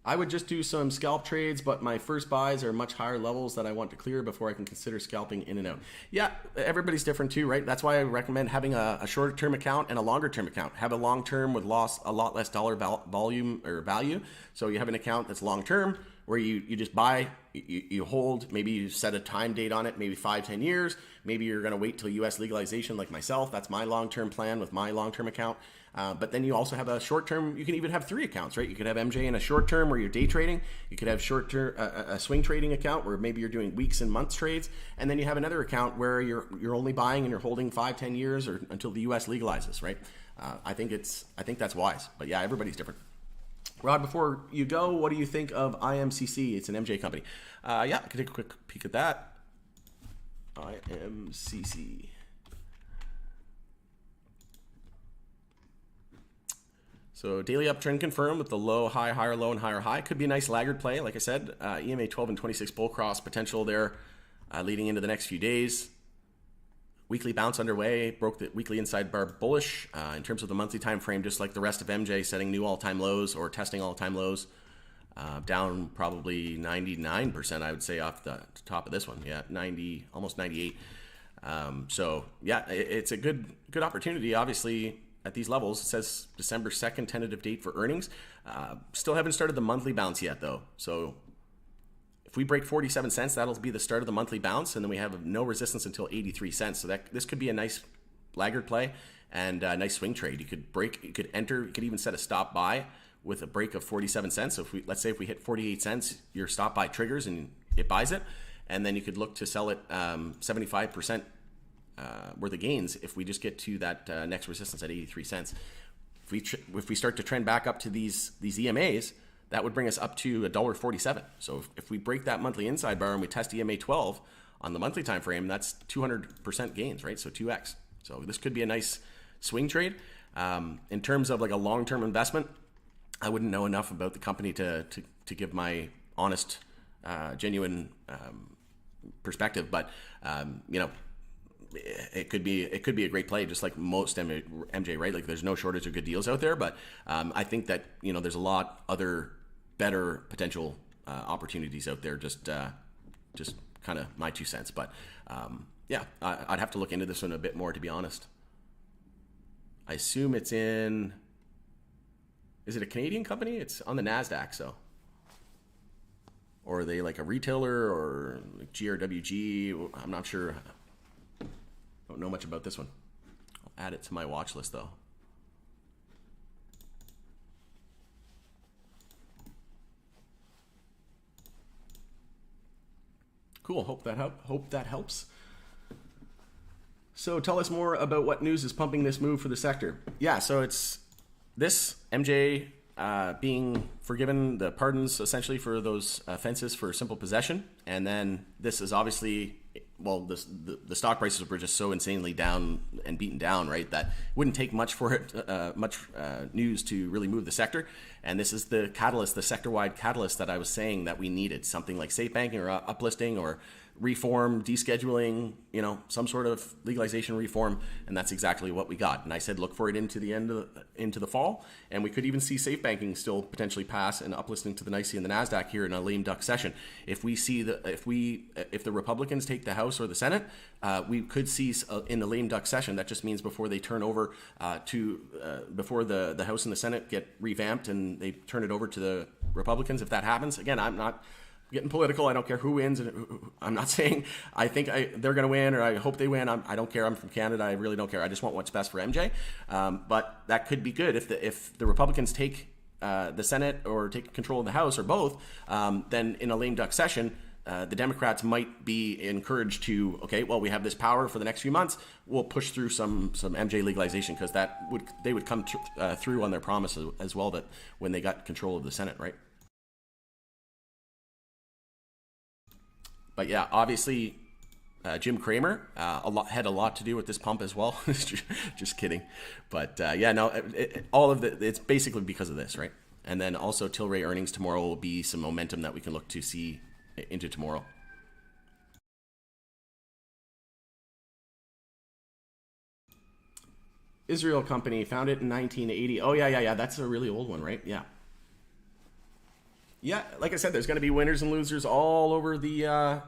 I would just do some scalp trades, but my first buys are much higher levels that I want to clear before I can consider scalping in and out. Yeah, everybody's different too, right? That's why I recommend having a shorter term account and a longer term account. Have a long term with a lot less dollar volume or value. So you have an account that's long term, where you just buy, you hold, maybe you set a time date on it, maybe 5-10 years. Maybe you're going to wait till US legalization like myself. That's my long-term plan with my long-term account. But then you also have a short-term, you can even have 3 accounts, right? You could have MJ in a short-term where you're day trading. You could have short-term, a swing trading account where maybe you're doing weeks and months trades. And then you have another account where you're only buying and you're holding 5-10 years or until the US legalizes, right? I think that's wise. But yeah, everybody's different. Rod, before you go, what do you think of IMCC? It's an MJ company. Yeah, I can take a quick peek at that. IMCC. So daily uptrend confirmed with the low, high, higher, low, and higher high. Could be a nice laggard play. Like I said, EMA 12 and 26 bull cross potential there leading into the next few days. Weekly bounce underway, broke the weekly inside bar bullish. In terms of the monthly time frame, just like the rest of MJ, setting new all-time lows or testing all-time lows. Down probably 99%, I would say, off the top of this one. Yeah, 90, almost 98. So yeah, it's a good opportunity. Obviously, at these levels, it says December 2nd tentative date for earnings. Still haven't started the monthly bounce yet, though. So if we break 47 cents, that'll be the start of the monthly bounce, and then we have no resistance until 83 cents. So this could be a nice laggard play and a nice swing trade. You could break, you could enter, you could even set a stop buy with a break of 47 cents. So let's say if we hit 48 cents, your stop buy triggers and it buys it, and then you could look to sell it 75% worth of gains if we just get to that next resistance at 83 cents. If we start to trend back up to these EMAs, that would bring us up to $1.47. So if we break that monthly inside bar and we test EMA 12 on the monthly time frame, that's 200% gains, right? So 2x. So this could be a nice swing trade. In terms of like a long-term investment, I wouldn't know enough about the company to give my honest, genuine perspective, but you know, it could be a great play, just like most MJ, right? Like there's no shortage of good deals out there, but I think that, you know, there's a lot other better potential opportunities out there. Just kind of my 2 cents, but yeah, I'd have to look into this one a bit more, to be honest. I assume it's in. Is it a Canadian company? It's on the NASDAQ, so. Or are they like a retailer or like GRWG? I'm not sure. Don't know much about this one. I'll add it to my watch list though. Cool. Hope that helps. So tell us more about what news is pumping this move for the sector. Yeah, so it's this MJ being forgiven the pardons essentially for those offenses for simple possession, and then this is obviously, well, the stock prices were just so insanely down and beaten down, right, that it wouldn't take much for it, news to really move the sector. And this is the catalyst, the sector-wide catalyst that I was saying that we needed, something like safe banking or uplisting or reform, descheduling, you know, some sort of legalization reform, and that's exactly what we got. And I said look for it into the fall, and we could even see safe banking still potentially pass and uplisting to the NYSE and the Nasdaq here in a lame duck session. If the Republicans take the House or the Senate, we could see in the lame duck session. That just means before they turn over before the House and the Senate get revamped and they turn it over to the Republicans. If that happens, again, I'm not getting political. I don't care who wins, and I'm not saying I think they're going to win or I hope they win. I don't care. I'm from Canada. I really don't care. I just want what's best for MJ. But that could be good if the Republicans take the Senate or take control of the House or both. Then in a lame duck session, the Democrats might be encouraged to, okay, well, we have this power for the next few months. We'll push through some MJ legalization, because they would come through on their promise as well, that when they got control of the Senate, right? But yeah, obviously, Jim Cramer had a lot to do with this pump as well. Just kidding. But yeah, no, it's basically because of this, right? And then also Tilray earnings tomorrow will be some momentum that we can look to see into tomorrow. Israel company, founded in 1980. Oh yeah. That's a really old one, right? Yeah. Yeah, like I said, there's going to be winners and losers all over the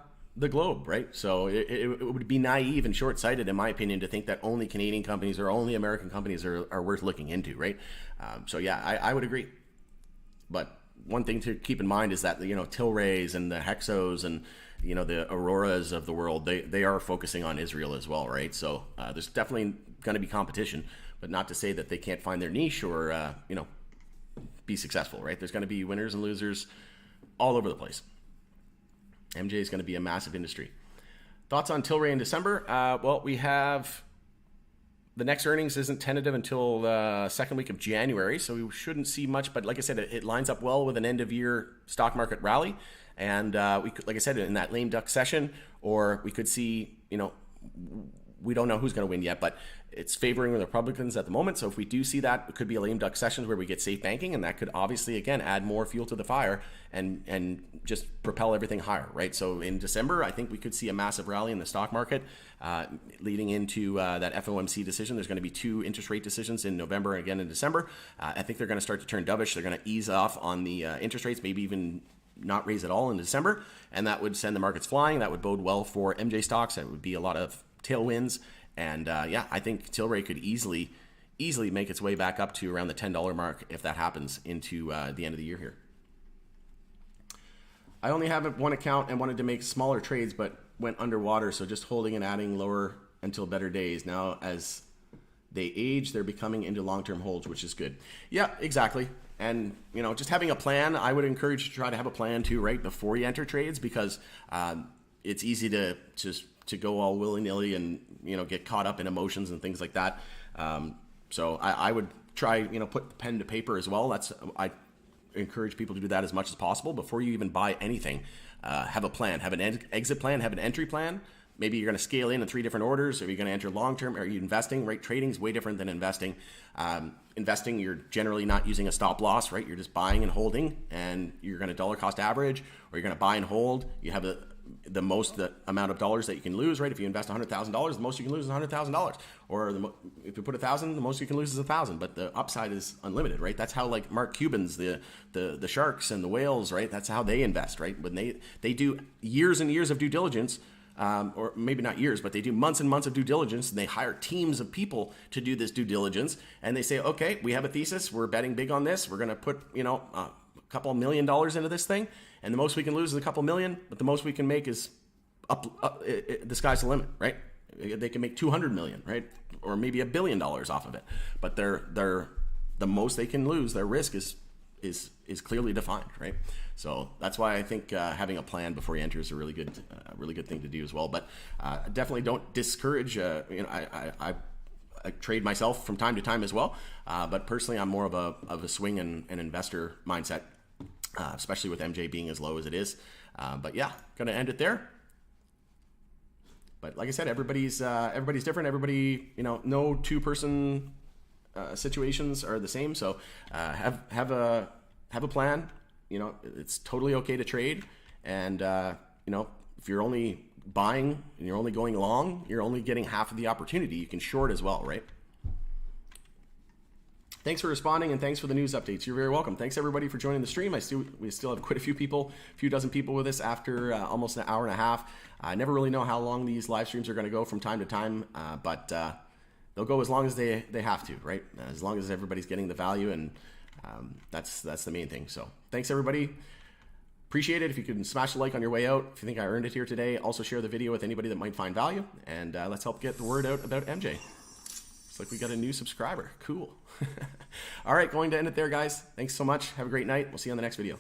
globe, right? So it would be naive and short-sighted, in my opinion, to think that only Canadian companies or only American companies are worth looking into, right? So yeah, I would agree. But one thing to keep in mind is that, Tilrays and the Hexos and, the Auroras of the world, they are focusing on Israel as well, right? So there's definitely going to be competition, but not to say that they can't find their niche or, be successful, right? There's going to be winners and losers all over the place. MJ is going to be a massive industry. Thoughts on Tilray in December? Well, we have the next earnings isn't tentative until the second week of January, so we shouldn't see much. But like I said, it lines up well with an end-of-year stock market rally. And we could, like I said, in that lame duck session, or we could see, we don't know who's going to win yet, but it's favoring the Republicans at the moment. So if we do see that, it could be a lame duck session where we get safe banking, and that could obviously, again, add more fuel to the fire and just propel everything higher, right? So in December, I think we could see a massive rally in the stock market leading into that FOMC decision. There's going to be 2 interest rate decisions in November and again in December. I think they're going to start to turn dovish. They're going to ease off on the interest rates, maybe even not raise at all in December, and that would send the markets flying. That would bode well for MJ stocks. That would be a lot of tailwinds. And I think Tilray could easily make its way back up to around the $10 mark if that happens into the end of the year here. I only have one account and wanted to make smaller trades, but went underwater, so just holding and adding lower until better days. Now, as they age, they're becoming into long-term holds, which is good. Yeah, exactly. And, just having a plan, I would encourage you to try to have a plan too, right, before you enter trades, because it's easy to go all willy-nilly and, get caught up in emotions and things like that. So I would try, put the pen to paper as well. I encourage people to do that as much as possible before you even buy anything. Have a plan, have an exit plan, have an entry plan. Maybe you're going to scale in 3 different orders. Are you going to enter long-term? Are you investing, right? Trading is way different than investing. Investing, you're generally not using a stop loss, right? You're just buying and holding, and you're going to dollar cost average, or you're going to buy and hold. You have the amount of dollars that you can lose, right? If you invest $100,000, the most you can lose is $100,000. Or if you put 1,000, the most you can lose is 1,000. But the upside is unlimited, right? That's how like Mark Cuban's, the sharks and the whales, right? That's how they invest, right? When they do years and years of due diligence. Or maybe not years, but they do months and months of due diligence, and they hire teams of people to do this due diligence. And they say, okay, we have a thesis. We're betting big on this. We're going to put, a couple $1 million into this thing. And the most we can lose is a couple million, but the most we can make is the sky's the limit, right? They can make 200 million, right? Or maybe $1 billion off of it. But the most they can lose, their risk is clearly defined, right? So that's why I think having a plan before you enter is a really good thing to do as well. But definitely don't discourage. I trade myself from time to time as well, but personally, I'm more of a swing and investor mindset, especially with MJ being as low as it is. But yeah, gonna end it there. But like I said, everybody's different. Everybody, no 2-person situations are the same. So have a plan. It's totally okay to trade. And, if you're only buying and you're only going long, you're only getting half of the opportunity. You can short as well, right? Thanks for responding, and thanks for the news updates. You're very welcome. Thanks everybody for joining the stream. We still have quite a few dozen people with us after almost an hour and a half. I never really know how long these live streams are going to go from time to time, but they'll go as long as they have to, right? As long as everybody's getting the value, and that's the main thing. So thanks everybody. Appreciate it. If you can smash the like on your way out, if you think I earned it here today, also share the video with anybody that might find value, and let's help get the word out about MJ. It's like we got a new subscriber. Cool. All right, going to end it there, guys. Thanks so much. Have a great night. We'll see you on the next video.